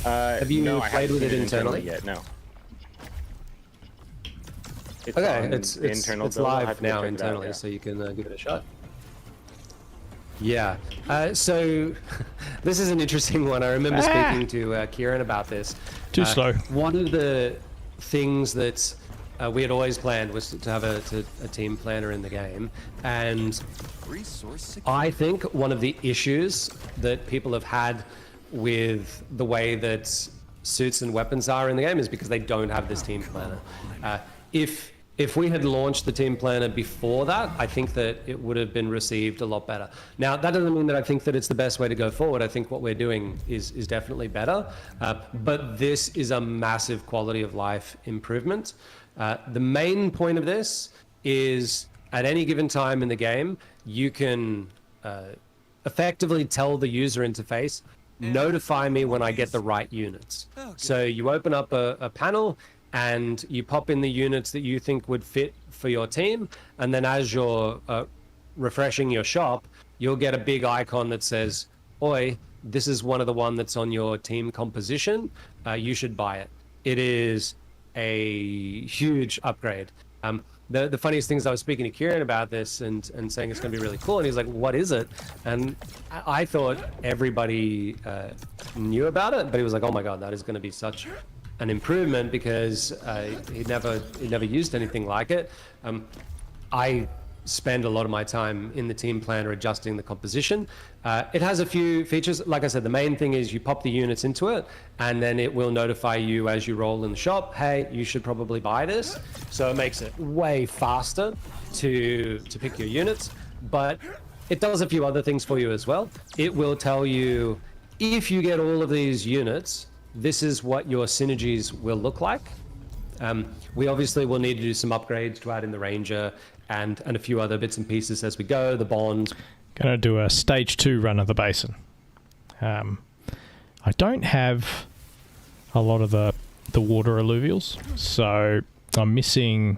Have you played with it internally yet? No. Okay, it's live now internally, so you can give it a shot. Yeah, so this is an interesting one. I remember speaking to Kieran about this. Too slow. One of the things that we had always planned was to have a team planner in the game, and I think one of the issues that people have had with the way that suits and weapons are in the game is because they don't have this team planner. If we had launched the team planner before that, I think that it would have been received a lot better. Now, that doesn't mean that I think that it's the best way to go forward. I think what we're doing is definitely better, but this is a massive quality of life improvement. The main point of this is at any given time in the game, you can effectively tell the user interface, notify me when I get the right units. So you open up a panel, and you pop in the units that you think would fit for your team, and then as you're refreshing your shop, you'll get a big icon that says, "Oi, this is one of the one that's on your team composition. You should buy it." It is a huge upgrade. The funniest thing is I was speaking to Kieran about this and saying it's going to be really cool, and he's like, "What is it?" And I thought everybody knew about it, but he was like, "Oh my god, that is going to be such an improvement," because he never used anything like it. I spend a lot of my time in the team planner adjusting the composition. It has a few features. Like I said, the main thing is you pop the units into it, and then it will notify you as you roll in the shop, "Hey, you should probably buy this." So it makes it way faster to pick your units, but it does a few other things for you as well. It will tell you, if you get all of these units, this is what your synergies will look like. We obviously will need to do some upgrades to add in the Ranger and a few other bits and pieces as we go, the Bond. Going to do a stage 2 run of the basin. I don't have a lot of the water alluvials, so I'm missing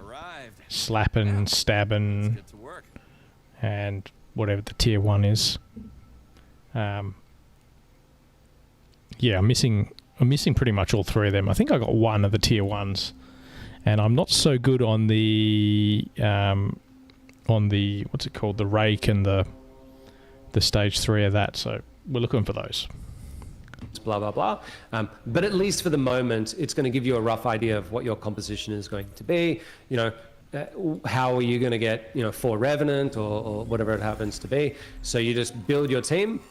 slapping, stabbing, and whatever the tier 1 is. Yeah, I'm missing pretty much all three of them. I think I got one of the tier 1s, and I'm not so good on the what's it called, the rake and the stage 3 of that. So we're looking for those. Blah blah blah. But at least for the moment, it's going to give you a rough idea of what your composition is going to be. You know, how are you going to get 4 Revenant or whatever it happens to be. So you just build your team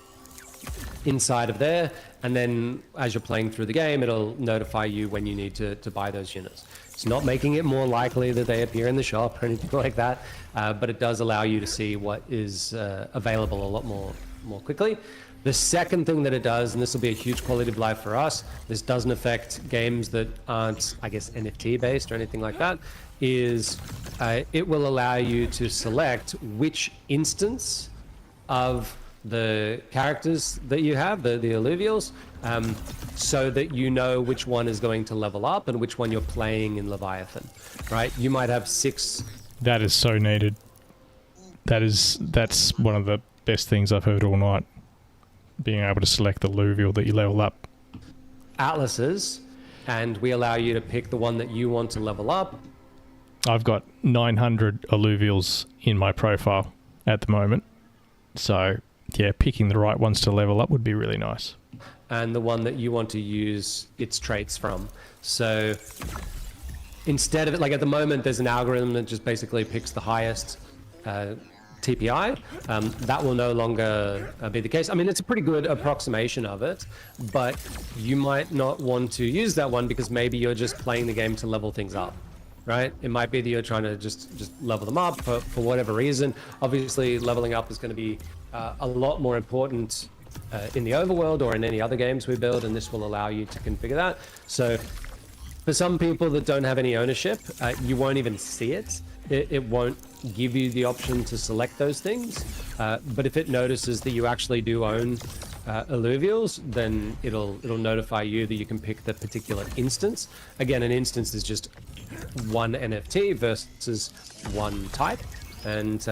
inside of there, and then as you're playing through the game, it'll notify you when you need to buy those units. It's not making it more likely that they appear in the shop or anything like that, but it does allow you to see what is available a lot more quickly. The second thing that it does, and this will be a huge quality of life for us, this doesn't affect games that aren't, I guess, NFT based or anything like that, is it will allow you to select which instance of the characters that you have, the alluvials, so that you know which one is going to level up and which one you're playing in Leviathan, right? You might have 6. That is so needed. That's one of the best things I've heard all night. Being able to select the alluvial that you level up. Atlases, and we allow you to pick the one that you want to level up. I've got 900 alluvials in my profile at the moment. So, yeah, picking the right ones to level up would be really nice. And the one that you want to use its traits from. So instead of it, like at the moment, there's an algorithm that just basically picks the highest TPI. That will no longer be the case. I mean, it's a pretty good approximation of it, but you might not want to use that one because maybe you're just playing the game to level things up, right? It might be that you're trying to just level them up for whatever reason. Obviously, leveling up is going to be a lot more important in the overworld or in any other games we build, and this will allow you to configure that. So for some people that don't have any ownership, you won't even see it. It won't give you the option to select those things. But if it notices that you actually do own alluvials, then it'll notify you that you can pick the particular instance. Again, an instance is just one NFT versus one type, and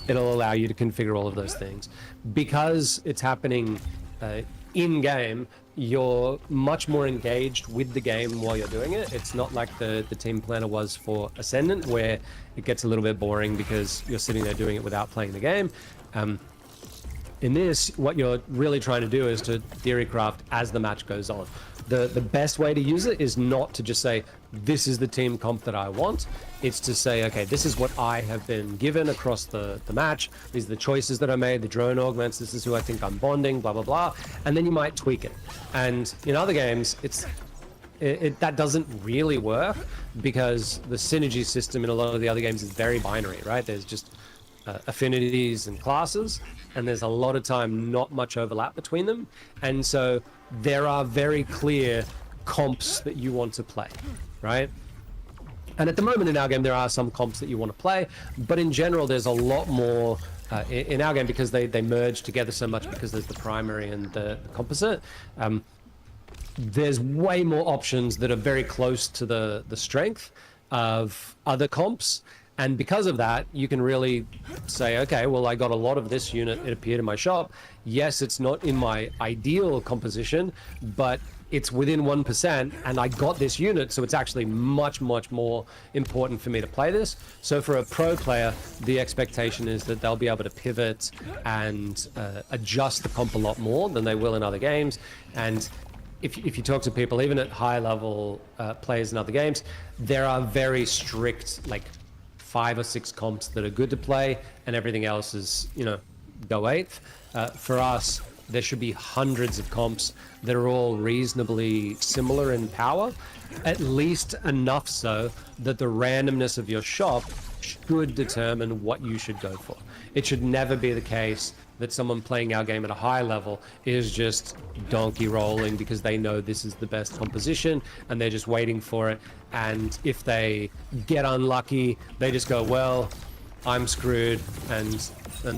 it'll allow you to configure all of those things. Because it's happening in game, you're much more engaged with the game while you're doing it. It's not like the team planner was for Ascendant, where it gets a little bit boring because you're sitting there doing it without playing the game. In this, what you're really trying to do is to theory craft as the match goes on. The best way to use it is not to just say, this is the team comp that I want. It's to say, okay, this is what I have been given across the match. These are the choices that I made, the drone augments, this is who I think I'm bonding, blah, blah, blah. And then you might tweak it. And in other games, that doesn't really work because the synergy system in a lot of the other games is very binary, right? There's just affinities and classes, and there's a lot of time not much overlap between them. And so there are very clear comps that you want to play, right? And at the moment in our game, there are some comps that you want to play, but in general, there's a lot more in our game because they merge together so much because there's the primary and the composite. There's way more options that are very close to the strength of other comps. And because of that, you can really say, okay, well, I got a lot of this unit. It appeared in my shop. Yes, it's not in my ideal composition, but it's within 1%, and I got this unit, so it's actually much, much more important for me to play this. So for a pro player, the expectation is that they'll be able to pivot and adjust the comp a lot more than they will in other games. And if you talk to people, even at high level players in other games, there are very strict, like 5 or 6 comps that are good to play, and everything else is, go eighth. For us, there should be hundreds of comps that are all reasonably similar in power, at least enough so that the randomness of your shop should determine what you should go for. It should never be the case that someone playing our game at a high level is just donkey rolling because they know this is the best composition and they're just waiting for it. And if they get unlucky, they just go, well, I'm screwed and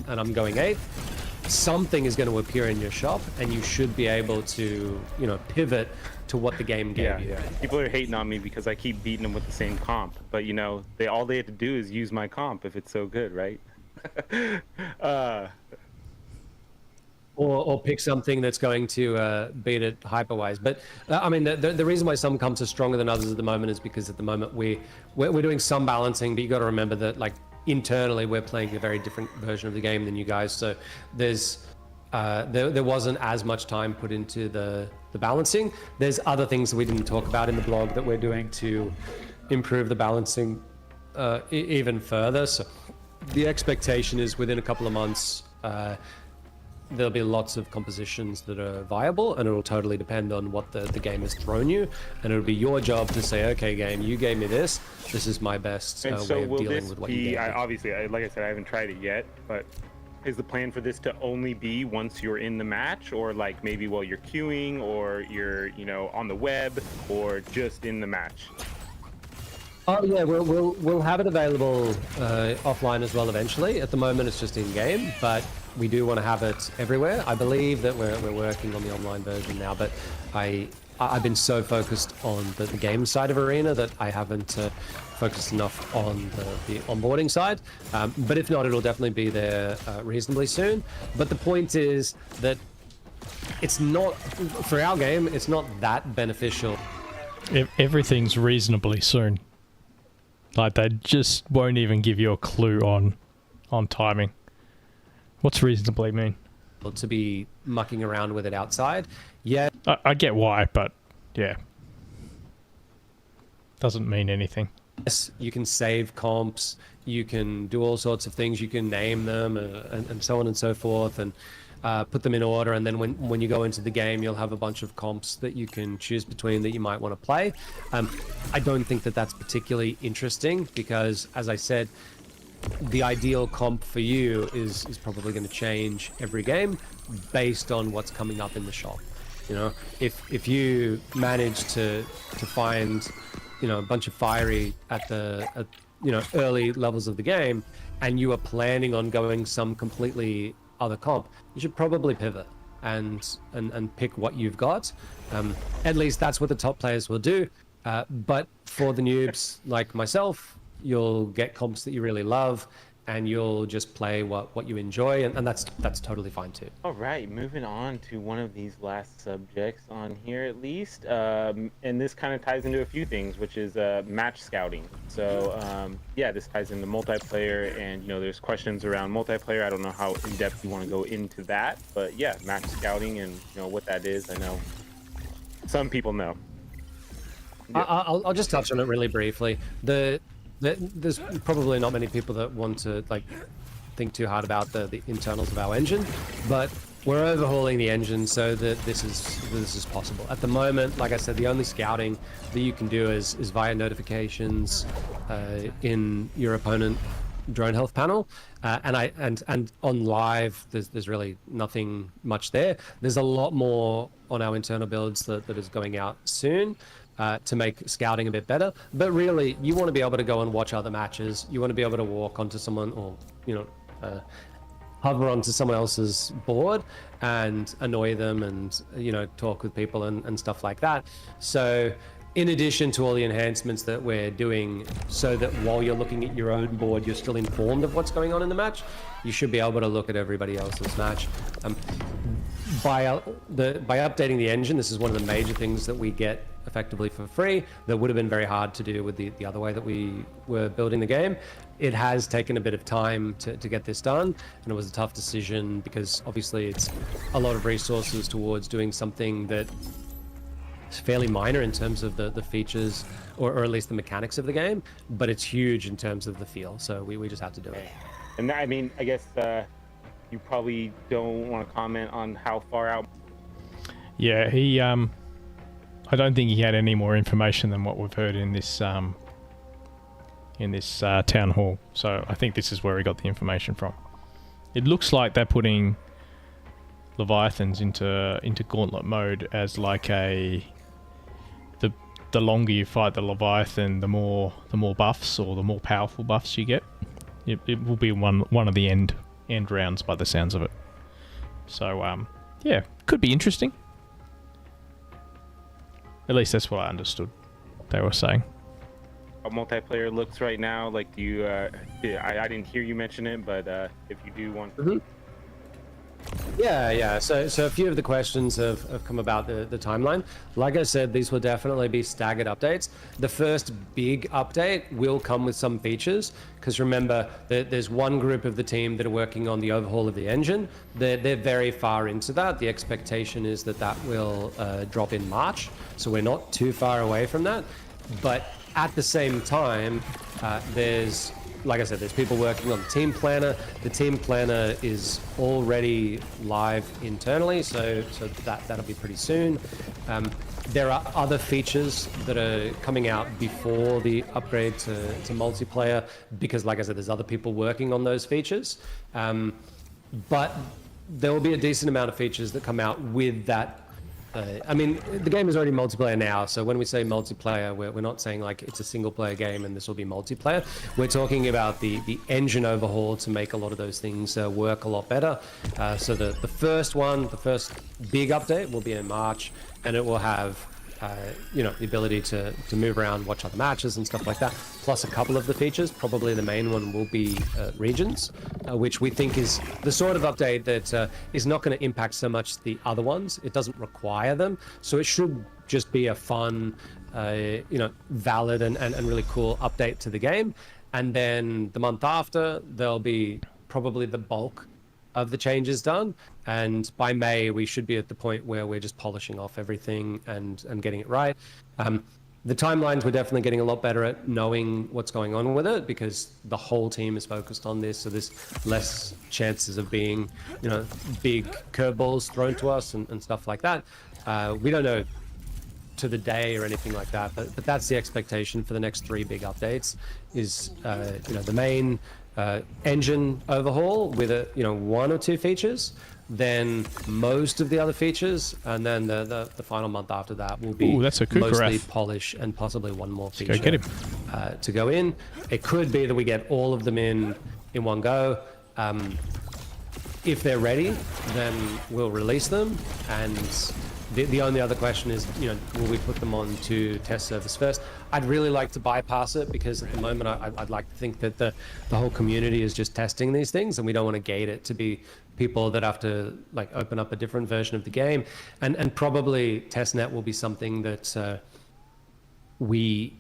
I'm going eighth. Something is going to appear in your shop and you should be able to, pivot to what the game gave you. People are hating on me because I keep beating them with the same comp, but all they have to do is use my comp if it's so good, right? Or pick something that's going to beat it hyperwise. But I mean, the reason why some comps are stronger than others at the moment is because at the moment we're doing some balancing, but you got to remember that internally we're playing a very different version of the game than you guys. So there wasn't as much time put into the balancing. There's other things that we didn't talk about in the blog that we're doing to improve the balancing even further. So the expectation is within a couple of months, there'll be lots of compositions that are viable, and it'll totally depend on what the game has thrown you, and it'll be your job to say, okay, game, you gave me this is my best way of dealing with what you gave me. Obviously, like I said, I haven't tried it yet, but is the plan for this to only be once you're in the match, or like maybe while you're queuing, or you're, you know, on the web, or just in the match? Oh yeah, we'll have it available offline as well eventually. At the moment, it's just in game, but we do want to have it everywhere. I believe that we're working on the online version now, but I've been so focused on the game side of Arena that I haven't focused enough on the onboarding side. But if not, it'll definitely be there reasonably soon. But the point is that it's not, for our game, it's not that beneficial. Everything's reasonably soon. Like, they just won't even give you a clue on timing. What's reasonably mean? To be mucking around with it outside. Yeah. I get why, but yeah. Doesn't mean anything. Yes, you can save comps, you can do all sorts of things, you can name them and so on and so forth, and put them in order, and then when you go into the game, you'll have a bunch of comps that you can choose between that you might want to play. I don't think that that's particularly interesting because, as I said, the ideal comp for you is probably going to change every game based on what's coming up in the shop. You know, if you manage to find, you know, a bunch of fiery at you know, early levels of the game, and you are planning on going some completely other comp, you should probably pivot and pick what you've got. At least that's what the top players will do. But for the noobs like myself, you'll get comps that you really love, and you'll just play what you enjoy, and that's totally fine too. All right, moving on to one of these last subjects on here, at least, and this kind of ties into a few things, which is match scouting. So yeah, this ties into multiplayer, and you know, there's questions around multiplayer. I don't know how in depth you want to go into that, but yeah, match scouting and you know what that is. I know some people know. Yeah. I'll just touch on it really briefly. There's probably not many people that want to like think too hard about the internals of our engine, but we're overhauling the engine so that this is possible. At the moment, like I said, the only scouting that you can do is via notifications in your opponent drone health panel, and on live there's really nothing much there. There's a lot more on our internal builds that is going out soon to make scouting a bit better. But really, you want to be able to go and watch other matches. You want to be able to walk onto someone, or you know, hover onto someone else's board and annoy them, and you know, talk with people and stuff like that. So in addition to all the enhancements that we're doing, so that while you're looking at your own board, you're still informed of what's going on in the match, you should be able to look at everybody else's match. By updating the engine, this is one of the major things that we get effectively for free that would have been very hard to do with the other way that we were building the game. It has taken a bit of time to get this done, and it was a tough decision because obviously it's a lot of resources towards doing something that is fairly minor in terms of the features, or at least the mechanics of the game, but it's huge in terms of the feel, so we just had to do it. And I mean, I guess you probably don't want to comment on how far out. Yeah, he I don't think he had any more information than what we've heard in this town hall. So I think this is where he got the information from. It looks like they're putting Leviathans into Gauntlet mode as like the longer you fight the Leviathan, the more buffs, or the more powerful buffs you get. It will be one of the end rounds by the sounds of it. So yeah, could be interesting. At least that's what I understood they were saying. How multiplayer looks right now, like, do you I didn't hear you mention it, but if you do want. Mm-hmm. Yeah. So a few of the questions have come about the timeline. Like I said, these will definitely be staggered updates. The first big update will come with some features, because remember that there's one group of the team that are working on the overhaul of the engine. They're very far into that. The expectation is that will drop in March, so we're not too far away from that. But at the same time, there's, like I said, there's people working on the team planner. The team planner is already live internally, so that'll be pretty soon. There are other features that are coming out before the upgrade to multiplayer, because like I said, there's other people working on those features. but there will be a decent amount of features that come out with that. I mean, the game is already multiplayer now, so when we say multiplayer, we're not saying like it's a single player game and this will be multiplayer. We're talking about the engine overhaul to make a lot of those things work a lot better. So the first big update will be in March, and it will have the ability to move around, watch other matches and stuff like that, plus a couple of the features. Probably the main one will be regions, which we think is the sort of update that is not going to impact so much the other ones. It doesn't require them, so it should just be a fun, valid and really cool update to the game. And then the month after, there'll be probably the bulk of the changes done, and by May we should be at the point where we're just polishing off everything and getting it right. The timelines, we're definitely getting a lot better at knowing what's going on with it, because the whole team is focused on this, so there's less chances of being big curveballs thrown to us and stuff like that. We don't know to the day or anything like that, but that's the expectation for the next 3 big updates. Is the main engine overhaul with 1 or 2 features, then most of the other features, and then the final month after that will be that's a good mostly graph. polish and possibly 1 more feature Go get him. To go in. It could be that we get all of them in one go. If they're ready, then we'll release them, and the only other question is, will we put them on to test service first? I'd really like to bypass it, because at the moment I'd like to think that the whole community is just testing these things, and we don't want to gate it to be people that have to like open up a different version of the game. And probably testnet will be something that we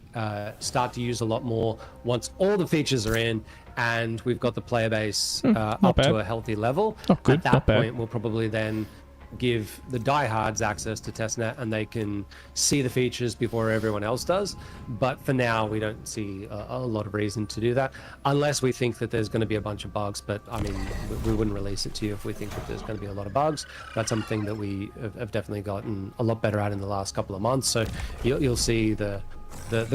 start to use a lot more once all the features are in and we've got the player base up to a healthy level. Good, at that point, we'll probably then give the diehards access to testnet, and they can see the features before everyone else does. But for now, we don't see a lot of reason to do that, unless we think that there's going to be a bunch of bugs. But I mean, we wouldn't release it to you if we think that there's going to be a lot of bugs. That's something that we have definitely gotten a lot better at in the last couple of months. So you'll see the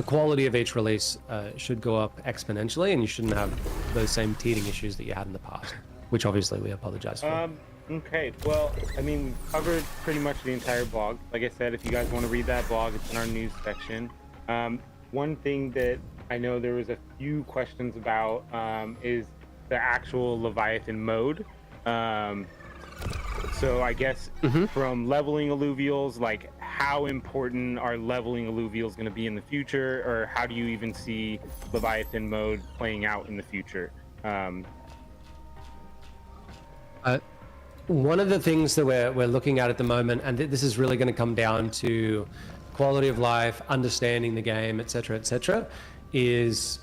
quality of each release should go up exponentially, and you shouldn't have those same teething issues that you had in the past, which obviously we apologize for. Okay, well, I mean, we've covered pretty much the entire blog. Like I said, if you guys want to read that blog, it's in our news section. One thing that I know there was a few questions about is the actual Leviathan mode. So I guess from leveling alluvials, like how important are leveling alluvials going to be in the future, or how do you even see Leviathan mode playing out in the future? One of the things that we're looking at the moment, and this is really going to come down to quality of life, understanding the game, etc., is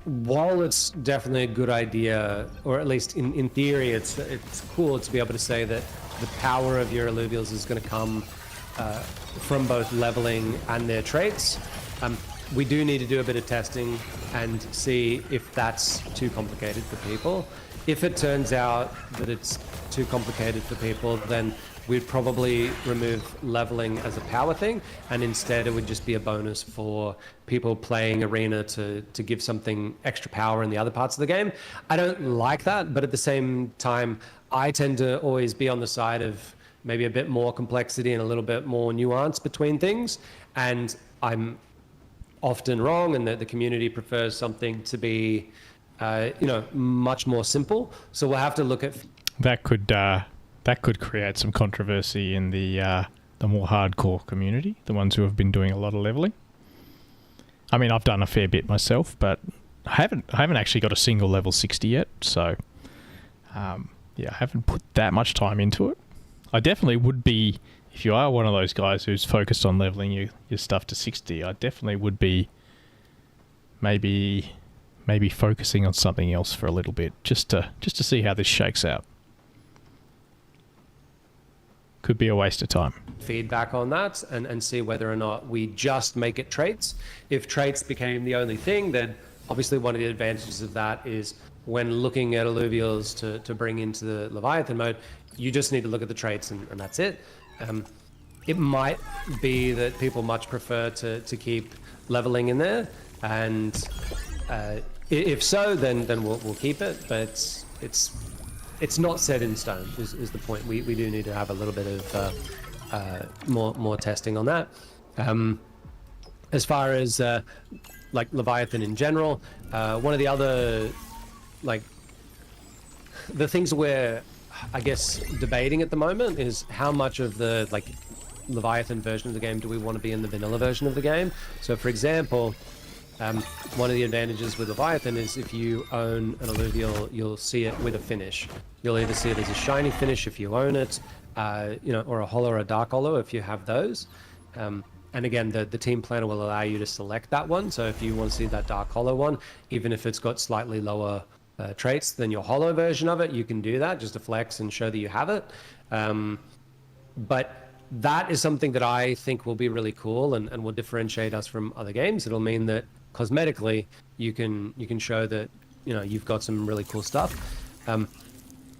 while it's definitely a good idea, or at least in theory, it's cool to be able to say that the power of your alluvials is going to come from both leveling and their traits. We do need to do a bit of testing and see if that's too complicated for people. If it turns out that it's too complicated for people, then we'd probably remove leveling as a power thing, and instead it would just be a bonus for people playing arena to give something extra power in the other parts of the game. I don't like that, but at the same time, I tend to always be on the side of maybe a bit more complexity and a little bit more nuance between things, and I'm often wrong, and the community prefers something to be much more simple. So we'll have to look at that. Could create some controversy in the more hardcore community, the ones who have been doing a lot of leveling. I mean, I've done a fair bit myself, but I haven't actually got a single level 60 yet. So I haven't put that much time into it. I definitely would be, if you are one of those guys who's focused on leveling your stuff to 60. I definitely would be maybe focusing on something else for a little bit, just to see how this shakes out. Could be a waste of time. Feedback on that and see whether or not we just make it traits. If traits became the only thing, then obviously one of the advantages of that is when looking at alluvials to bring into the Leviathan mode, you just need to look at the traits and that's it. It might be that people much prefer to keep leveling in there, and if so, then we'll keep it. But it's it's not set in stone. Is the point? We do need to have a little bit of more testing on that. As far as like Leviathan in general, one of the other like the things we're I guess debating at the moment is how much of the like Leviathan version of the game do we want to be in the vanilla version of the game. So for example, one of the advantages with Leviathan is if you own an alluvial, you'll see it with a finish. You'll either see it as a shiny finish if you own it, you know, or a hollow or a dark hollow if you have those. And again, the team planner will allow you to select that one. So if you want to see that dark hollow one, even if it's got slightly lower traits than your hollow version of it, you can do that just to flex and show that you have it. But that is something that I think will be really cool and will differentiate us from other games. It'll mean that cosmetically you can show that, you know, you've got some really cool stuff.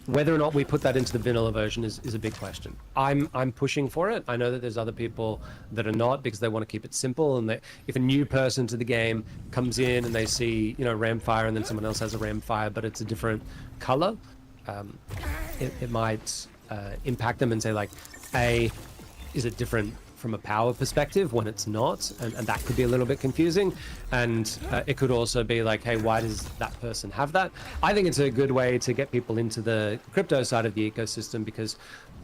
Whether or not we put that into the vanilla version is a big question. I'm pushing for it. I know that there's other people that are not because they want to keep it simple. And if a new person to the game comes in and they see, you know, Ramfire and then someone else has a Ramfire, but it's a different color, it might impact them and say like, is it different from a power perspective when it's not? And that could be a little bit confusing. And it could also be like, hey, why does that person have that? I think it's a good way to get people into the crypto side of the ecosystem because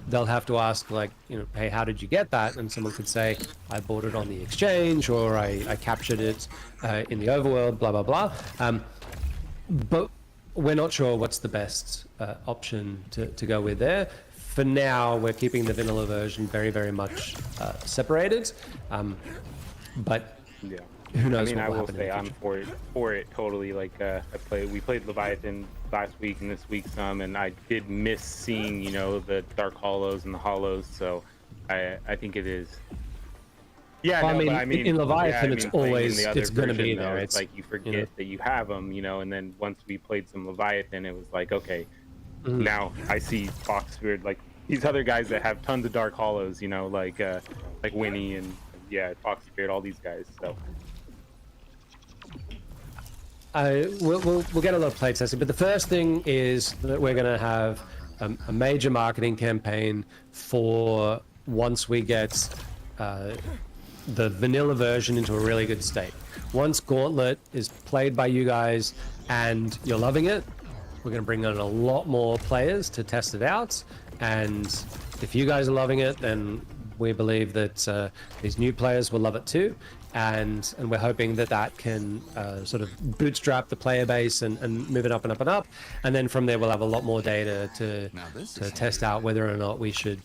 they'll have to ask like, you know, hey, how did you get that? And someone could say, I bought it on the exchange or I captured it in the overworld, blah, blah, blah. But we're not sure what's the best option to go with there. For now, we're keeping the vanilla version very, very much separated. But Yeah. who knows? I mean, what I will will happen say in the I'm future. for it totally. Like we played Leviathan last week and this week some, and I did miss seeing, you know, the dark hollows and the hollows. So I think it is. Yeah, Well, no, I mean, but I mean, in Leviathan, yeah, it's playing in always- the other it's gonna be version, though, there. It's It's, like you forget you know. that you have them, you know. And then once we played some Leviathan, it was like, okay, Mhm. now I see Foxbeard, like these other guys that have tons of dark hollows, you know, like Winnie and yeah, Foxbeard, all these guys. So We'll get a lot of play testing, but the first thing is that we're going to have a major marketing campaign for once we get the vanilla version into a really good state. Once Gauntlet is played by you guys and you're loving it, we're going to bring on a lot more players to test it out. And if you guys are loving it, then we believe that these new players will love it too. And we're hoping that that can sort of bootstrap the player base and move it up and up and up. And then from there, we'll have a lot more data to test out whether or not we should,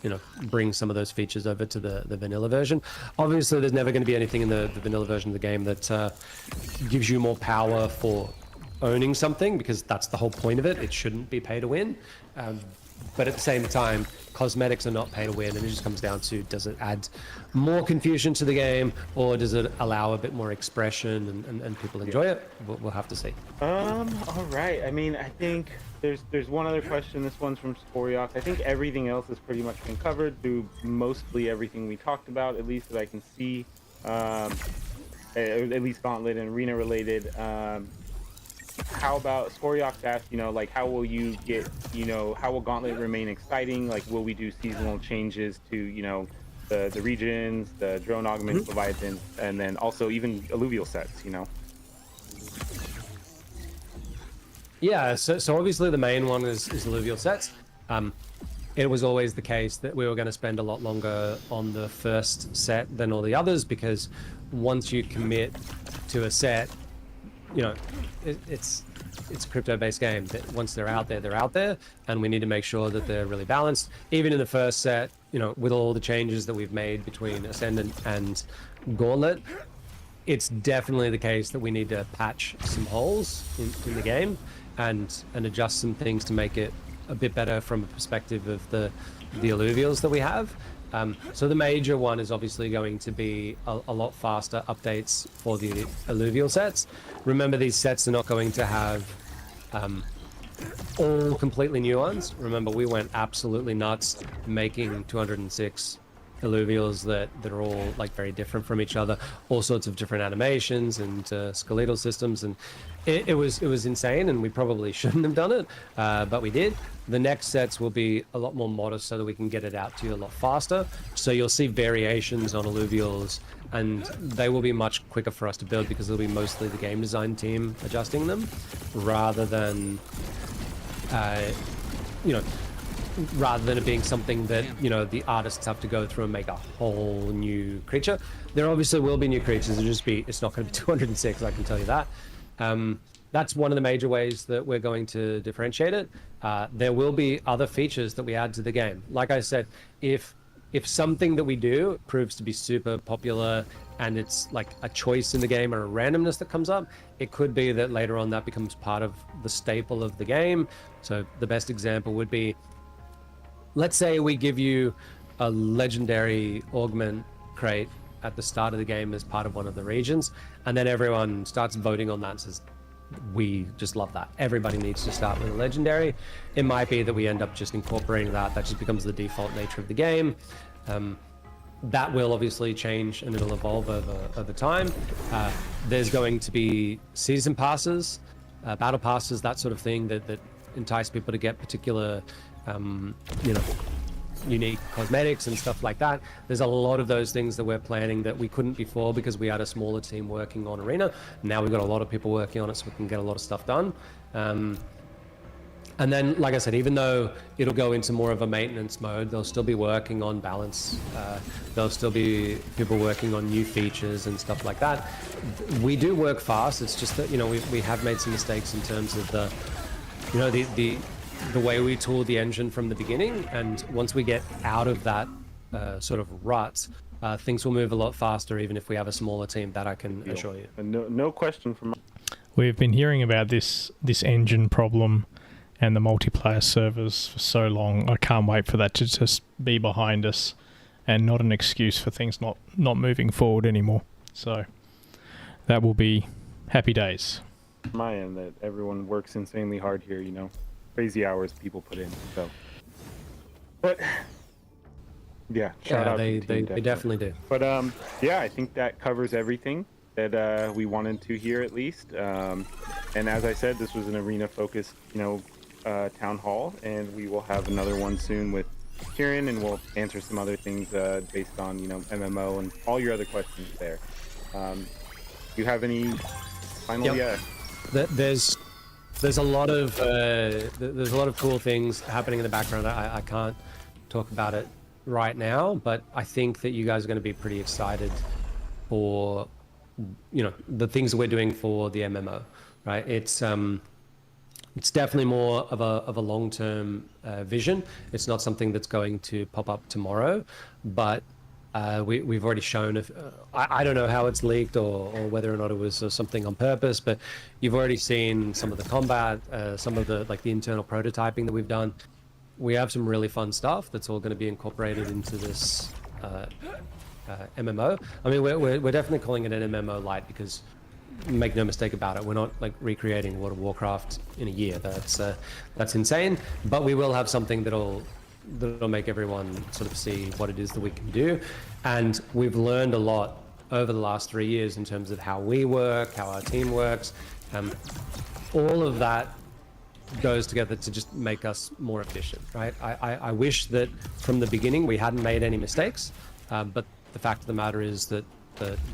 you know, bring some of those features over to the vanilla version. Obviously, there's never going to be anything in the vanilla version of the game that gives you more power for owning something, because that's the whole point of it. It shouldn't be pay to win. But at the same time, cosmetics are not pay to win, and it just comes down to, does it add more confusion to the game, or does it allow a bit more expression and people enjoy it? We'll have to see. all right. I mean, I think there's one other question. This one's from Sporiox. I think everything else has pretty much been covered through mostly everything we talked about, at least that I can see. At least Gauntlet and Arena related. How about Sporiox asked, you know, like, how will you get, you know, how will Gauntlet remain exciting? Like, will we do seasonal changes to, you know, the regions, the drone augments, Leviathan, and then also even alluvial sets, you know? Yeah, so obviously the main one is alluvial sets. It was always the case that we were going to spend a lot longer on the first set than all the others, because once you commit to a set, you know, it's a crypto-based game. That once they're out there, and we need to make sure that they're really balanced. Even in the first set, you know, with all the changes that we've made between Ascendant and Gauntlet, it's definitely the case that we need to patch some holes in the game and adjust some things to make it a bit better from a perspective of the alluvials that we have. So the major one is obviously going to be a lot faster updates for the alluvial sets. Remember, these sets are not going to have all completely new ones. Remember, we went absolutely nuts making 206 alluvials that are all like very different from each other, all sorts of different animations and skeletal systems, and it was insane, and we probably shouldn't have done it, but we did. The next sets will be a lot more modest so that we can get it out to you a lot faster. So you'll see variations on alluvials, and they will be much quicker for us to build because it'll be mostly the game design team adjusting them, rather than, you know, rather than it being something that, you know, the artists have to go through and make a whole new creature. There obviously will be new creatures. It's not going to be 206, I can tell you that. That's one of the major ways that we're going to differentiate it. There will be other features that we add to the game. Like I said, if something that we do proves to be super popular and it's like a choice in the game or a randomness that comes up, it could be that later on that becomes part of the staple of the game. So the best example would be, let's say we give you a legendary augment crate at the start of the game as part of one of the regions, and then everyone starts voting on that and says, we just love that. Everybody needs to start with a legendary. It might be that we end up just incorporating that. That just becomes the default nature of the game. That will obviously change and it'll evolve over time. There's going to be season passes, battle passes, that sort of thing that entice people to get particular, you know, unique cosmetics and stuff like that. There's a lot of those things that we're planning that we couldn't before because we had a smaller team working on Arena. Now we've got a lot of people working on it, so we can get a lot of stuff done. And then, like I said, even though it'll go into more of a maintenance mode, they'll still be working on balance. There'll still be people working on new features and stuff like that. We do work fast. It's just that, you know, we have made some mistakes in terms of the, you know, the way we tooled the engine from the beginning, and once we get out of that sort of rut, things will move a lot faster, even if we have a smaller team. That I can assure you. No question from. We've been hearing about this engine problem and the multiplayer servers for so long. I can't wait for that to just be behind us, and not an excuse for things not moving forward anymore. So that will be happy days. My end, that everyone works insanely hard here. You know. Crazy hours people put in, so. But yeah, shout out they to the team, definitely do. But yeah, I think that covers everything that we wanted to hear, at least. And as I said, this was an arena focused, you know, town hall, and we will have another one soon with Kieran, and we'll answer some other things based on, you know, MMO and all your other questions there. Do you have any final? Yep. Yeah. There's a lot of cool things happening in the background. I can't talk about it right now, but I think that you guys are going to be pretty excited for, you know, the things that we're doing for the MMO, right? It's definitely more of a long-term vision. It's not something that's going to pop up tomorrow, but we've already shown. I don't know how it's leaked or whether or not it was something on purpose, but you've already seen some of the combat, some of the the internal prototyping that we've done. We have some really fun stuff that's all going to be incorporated into this MMO. I mean, we're definitely calling it an MMO light because, make no mistake about it, we're not like recreating World of Warcraft in a year. That's insane. But we will have something that'll make everyone sort of see what it is that we can do. And we've learned a lot over the last 3 years in terms of how we work, how our team works. All of that goes together to just make us more efficient, right? I wish that from the beginning we hadn't made any mistakes, but the fact of the matter is that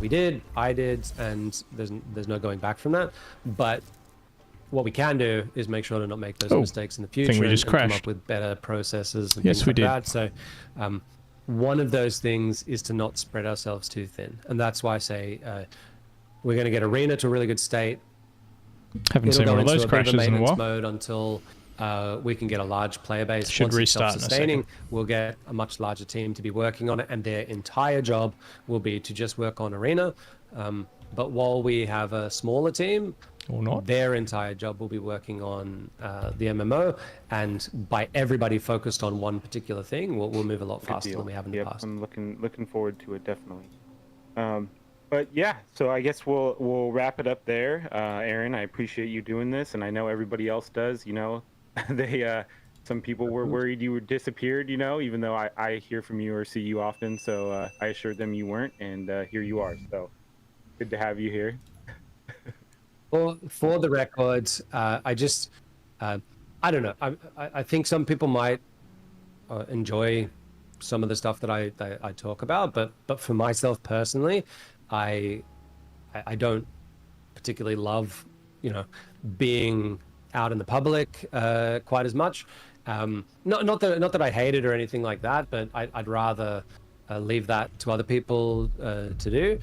we did, I did, and there's no going back from that. But what we can do is make sure to not make those mistakes in the future, we just and crashed. come up with better processes and Yes, things we like did. that. So one of those things is to not spread ourselves too thin. And that's why I say we're going to get Arena to a really good state. Haven't It'll seen go one of into those a bit of a crashes in a maintenance while. mode until we can get a large player base. Should Once it's restart in a self-sustaining, second. we'll get a much larger team to be working on it, and their entire job will be to just work on Arena. But while we have a smaller team, Or not. their entire job will be working on the MMO, and by everybody focused on one particular thing, we'll move a lot faster than we have in the past. I'm looking forward to it, definitely. But yeah, so I guess we'll wrap it up there. Aaron, I appreciate you doing this, and I know everybody else does. You know, some people were worried you were disappeared. You know, even though I hear from you or see you often, so I assured them you weren't, and here you are. So good to have you here. For the record, I just, I don't know. I think some people might enjoy some of the stuff that I talk about, but for myself personally, I don't particularly love, being out in the public quite as much. Not that I hate it or anything like that, but I'd rather leave that to other people to do.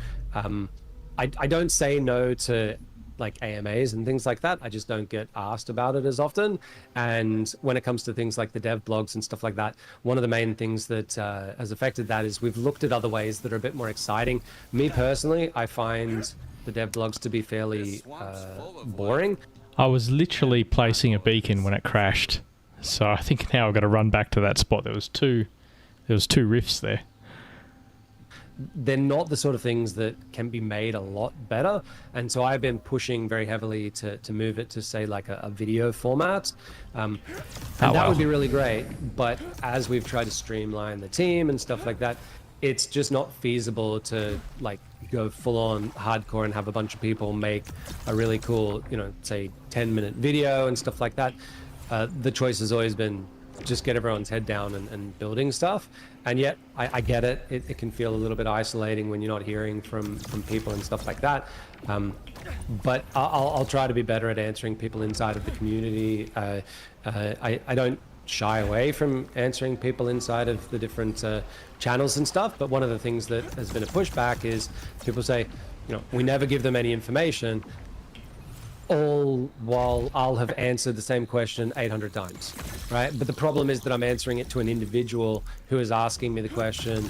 I don't say no to like AMAs and things like that. I just don't get asked about it as often. And when it comes to things like the dev blogs and stuff like that, one of the main things that has affected that is we've looked at other ways that are a bit more exciting. Me personally, I find the dev blogs to be fairly boring. I was literally placing a beacon when it crashed, so I think now I've got to run back to that spot. There was two rifts there. They're not the sort of things that can be made a lot better, and so I've been pushing very heavily to move it to, say, like a video format, and that would be really great. But as we've tried to streamline the team and stuff like that, it's just not feasible to like go full on hardcore and have a bunch of people make a really cool, say 10-minute video and stuff like that. The choice has always been just get everyone's head down and building stuff. And yet I get it. It can feel a little bit isolating when you're not hearing from people and stuff like that. But I'll try to be better at answering people inside of the community. I don't shy away from answering people inside of the different channels and stuff. But one of the things that has been a pushback is people say, we never give them any information, all while I'll have answered the same question 800 times, right? But the problem is that I'm answering it to an individual who is asking me the question,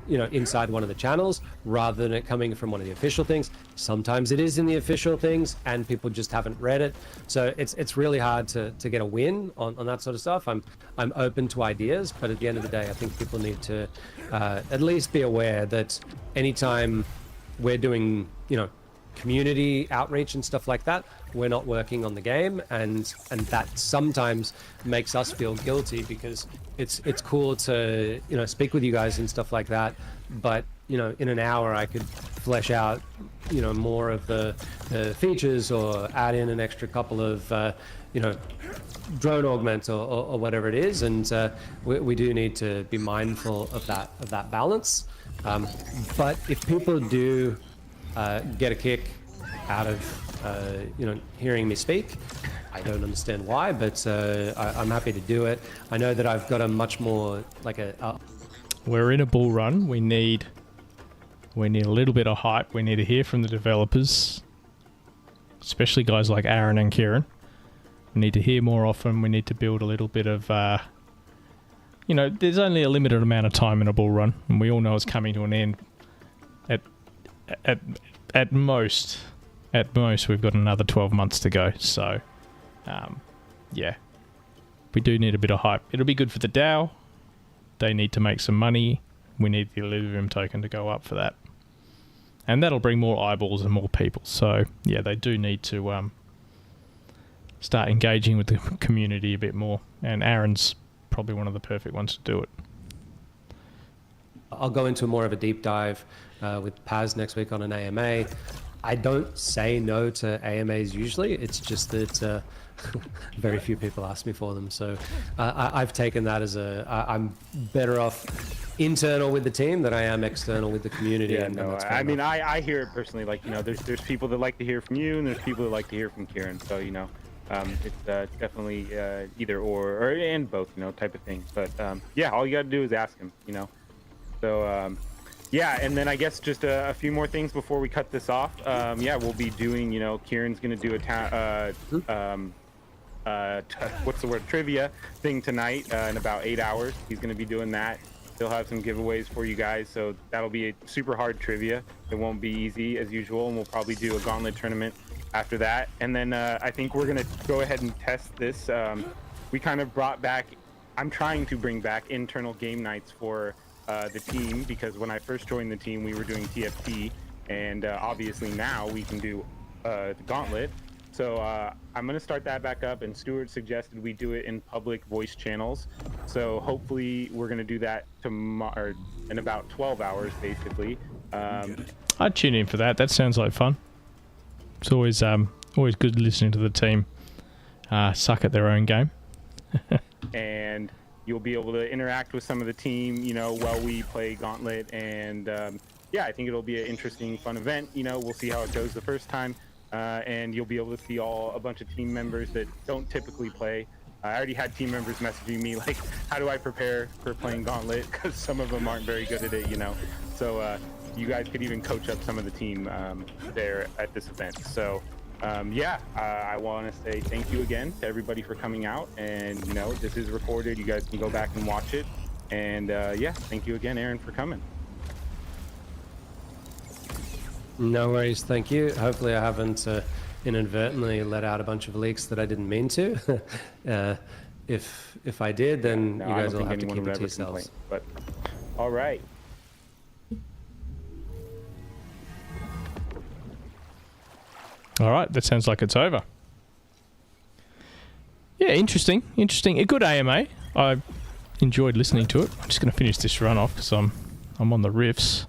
inside one of the channels, rather than it coming from one of the official things. Sometimes it is in the official things, and people just haven't read it. So it's really hard to get a win on that sort of stuff. I'm open to ideas, but at the end of the day, I think people need to at least be aware that anytime we're doing, community outreach and stuff like that, we're not working on the game, and that sometimes makes us feel guilty, because it's cool to speak with you guys and stuff like that, but in an hour I could flesh out more of the features, or add in an extra couple of drone augment or whatever it is, and we do need to be mindful of that balance. But if people do get a kick out of hearing me speak, I don't understand why, but I'm happy to do it. I know that I've got a much more like We're in a bull run. We need a little bit of hype. We need to hear from the developers, especially guys like Aaron and Kieran. We need to hear more often. We need to build a little bit of there's only a limited amount of time in a bull run, and we all know it's coming to an end. At most, we've got another 12 months to go. So, we do need a bit of hype. It'll be good for the DAO. They need to make some money. We need the Illuvium token to go up for that. And that'll bring more eyeballs and more people. So, yeah, they do need to start engaging with the community a bit more. And Aaron's probably one of the perfect ones to do it. I'll go into more of a deep dive with Paz next week on an AMA. I don't say no to AMAs usually. It's just that very few people ask me for them. So I've taken that as I'm better off internal with the team than I am external with the community. Yeah, no, I mean, I hear it personally. Like, there's people that like to hear from you, and there's people that like to hear from Kieran. So, it's definitely either or and both, type of thing. But yeah, all you got to do is ask him, So, yeah, and then I guess just a few more things before we cut this off. We'll be doing, Kieran's going to do a trivia thing tonight in about 8 hours. He's going to be doing that. He'll have some giveaways for you guys, so that'll be a super hard trivia. It won't be easy as usual, and we'll probably do a gauntlet tournament after that. And then I think we're going to go ahead and test this. We kind of I'm trying to bring back internal game nights for the team, because when I first joined the team, we were doing TFT, and obviously now we can do the gauntlet. So I'm going to start that back up, and Stuart suggested we do it in public voice channels. So hopefully we're going to do that tomorrow, in about 12 hours, basically. I'd tune in for that. That sounds like fun. It's always good listening to the team suck at their own game. And you'll be able to interact with some of the team, while we play Gauntlet. And yeah, I think it'll be an interesting, fun event. We'll see how it goes the first time. And you'll be able to see a bunch of team members that don't typically play. I already had team members messaging me like, how do I prepare for playing Gauntlet? Because some of them aren't very good at it, So you guys could even coach up some of the team there at this event. So yeah, I want to say thank you again to everybody for coming out. And, this is recorded. You guys can go back and watch it. And yeah, thank you again, Aaron, for coming. No worries, thank you. Hopefully I haven't inadvertently let out a bunch of leaks that I didn't mean to. If I did, then No, you I guys don't will think have to anyone keep would it to ever yourselves. complain, but all right. All right, that sounds like it's over. Yeah, interesting. A good AMA. I enjoyed listening to it. I'm just going to finish this run off because I'm on the riffs.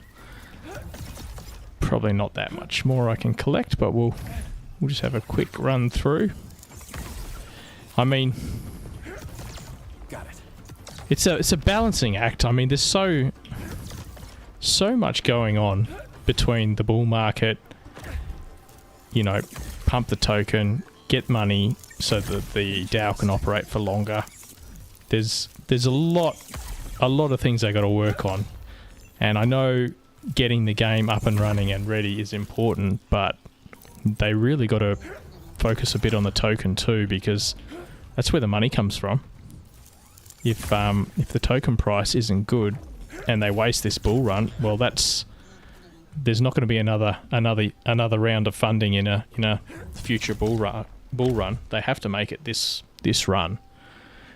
Probably not that much more I can collect, but we'll just have a quick run through. I mean, it's a balancing act. I mean, there's so much going on between the bull market, pump the token, get money so that the DAO can operate for longer. There's a lot of things they got to work on, and I know getting the game up and running and ready is important, but they really got to focus a bit on the token too, because that's where the money comes from. If the token price isn't good and they waste this bull run, well, there's not going to be another round of funding in a future bull run. They have to make it this run,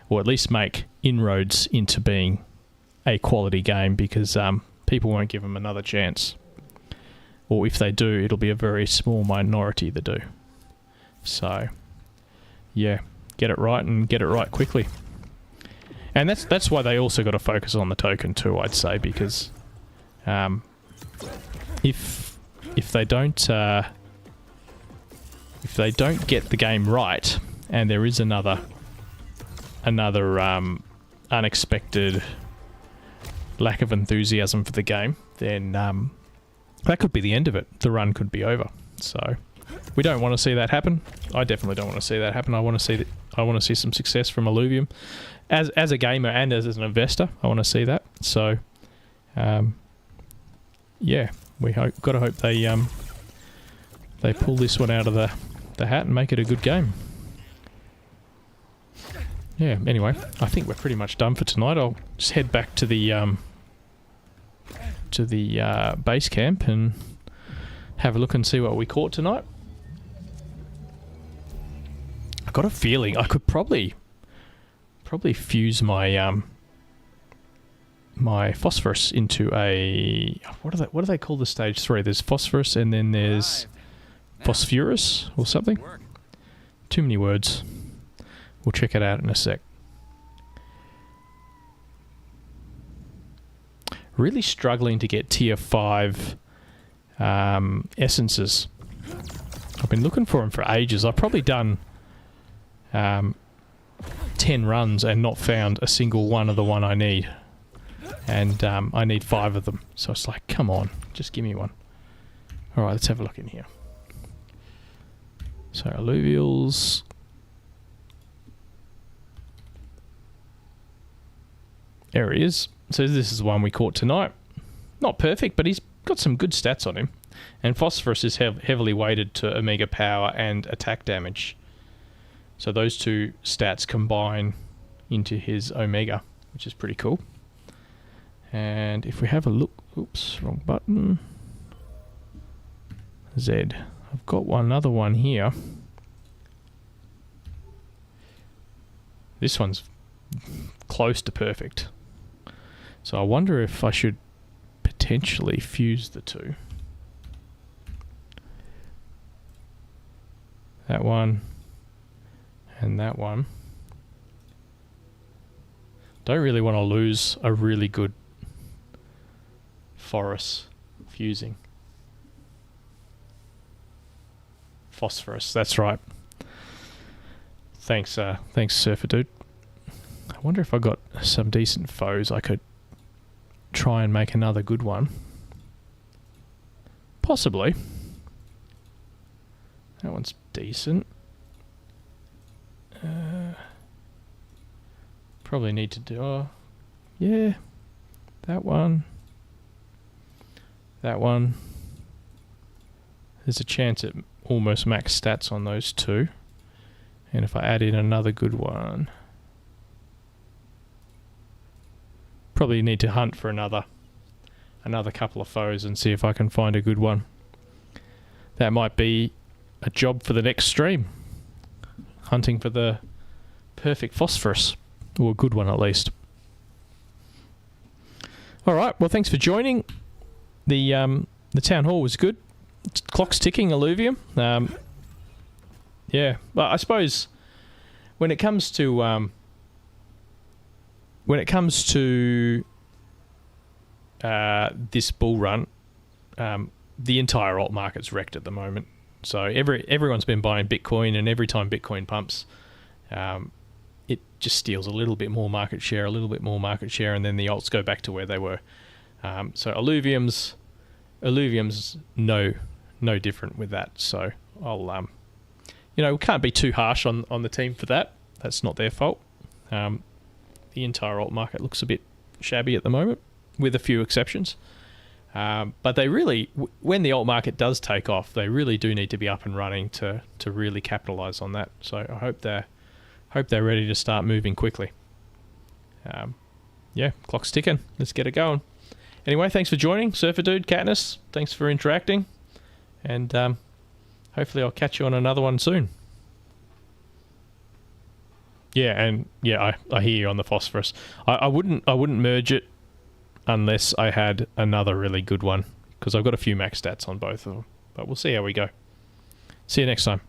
or at least make inroads into being a quality game, because people won't give them another chance, or if they do, it'll be a very small minority that do. So yeah, get it right and get it right quickly. And that's why they also got to focus on the token too, I'd say, because if they don't get the game right, and there is another unexpected lack of enthusiasm for the game, then that could be the end of it. The run could be over. So we don't want to see that happen. I definitely don't want to see that happen. I want to see some success from Illuvium as a gamer and as an investor. I want to see that. So yeah, got to hope they pull this one out of the hat and make it a good game. Yeah, anyway, I think we're pretty much done for tonight. I'll just head back to the base camp and have a look and see what we caught tonight. I got a feeling I could probably fuse my my phosphorus into a what do they call the stage 3? There's phosphorus and then there's phosphorus or something. Too many words. We'll check it out in a sec. Really struggling to get tier 5 essences. I've been looking for them for ages. I've probably done 10 runs and not found a single one of the one I need. And I need 5 of them. So it's like, come on, just give me one. Alright, let's have a look in here. So, alluvials. There he is. So this is the one we caught tonight. Not perfect, but he's got some good stats on him. And phosphorus is heavily weighted to omega power and attack damage. So those two stats combine into his omega, which is pretty cool. And if we have a look... Oops, wrong button. Z. I've got another one here. This one's close to perfect. So I wonder if I should potentially fuse the two. That one and that one. Don't really want to lose a really good forest fusing. phosphorus. That's right. Thanks, Surfer Dude. I wonder if I got some decent foes I could try and make another good one. Possibly. That one's decent. Probably need to do... Oh, yeah. That one. That one. There's a chance at almost max stats on those two. And if I add in another good one... Probably need to hunt for another couple of foes and see if I can find a good one. That might be a job for the next stream. Hunting for the perfect phosphorus. Or a good one at least. Alright, well thanks for joining. The town hall was good. Clock's ticking, Illuvium. Yeah, but I suppose when it comes to this bull run, the entire alt market's wrecked at the moment. So everyone's been buying Bitcoin, and every time Bitcoin pumps, it just steals a little bit more market share, and then the alts go back to where they were. So Illuvium's no different with that. So I'll we can't be too harsh on the team for that. That's not their fault. The entire alt market looks a bit shabby at the moment, with a few exceptions. But they really, when the alt market does take off, they really do need to be up and running to really capitalize on that. So I hope they're ready to start moving quickly. Yeah, clock's ticking. Let's get it going. Anyway, thanks for joining, Surfer Dude, Katniss. Thanks for interacting, and hopefully I'll catch you on another one soon. Yeah, and yeah, I hear you on the phosphorus. I wouldn't merge it unless I had another really good one, because I've got a few max stats on both of them. But we'll see how we go. See you next time.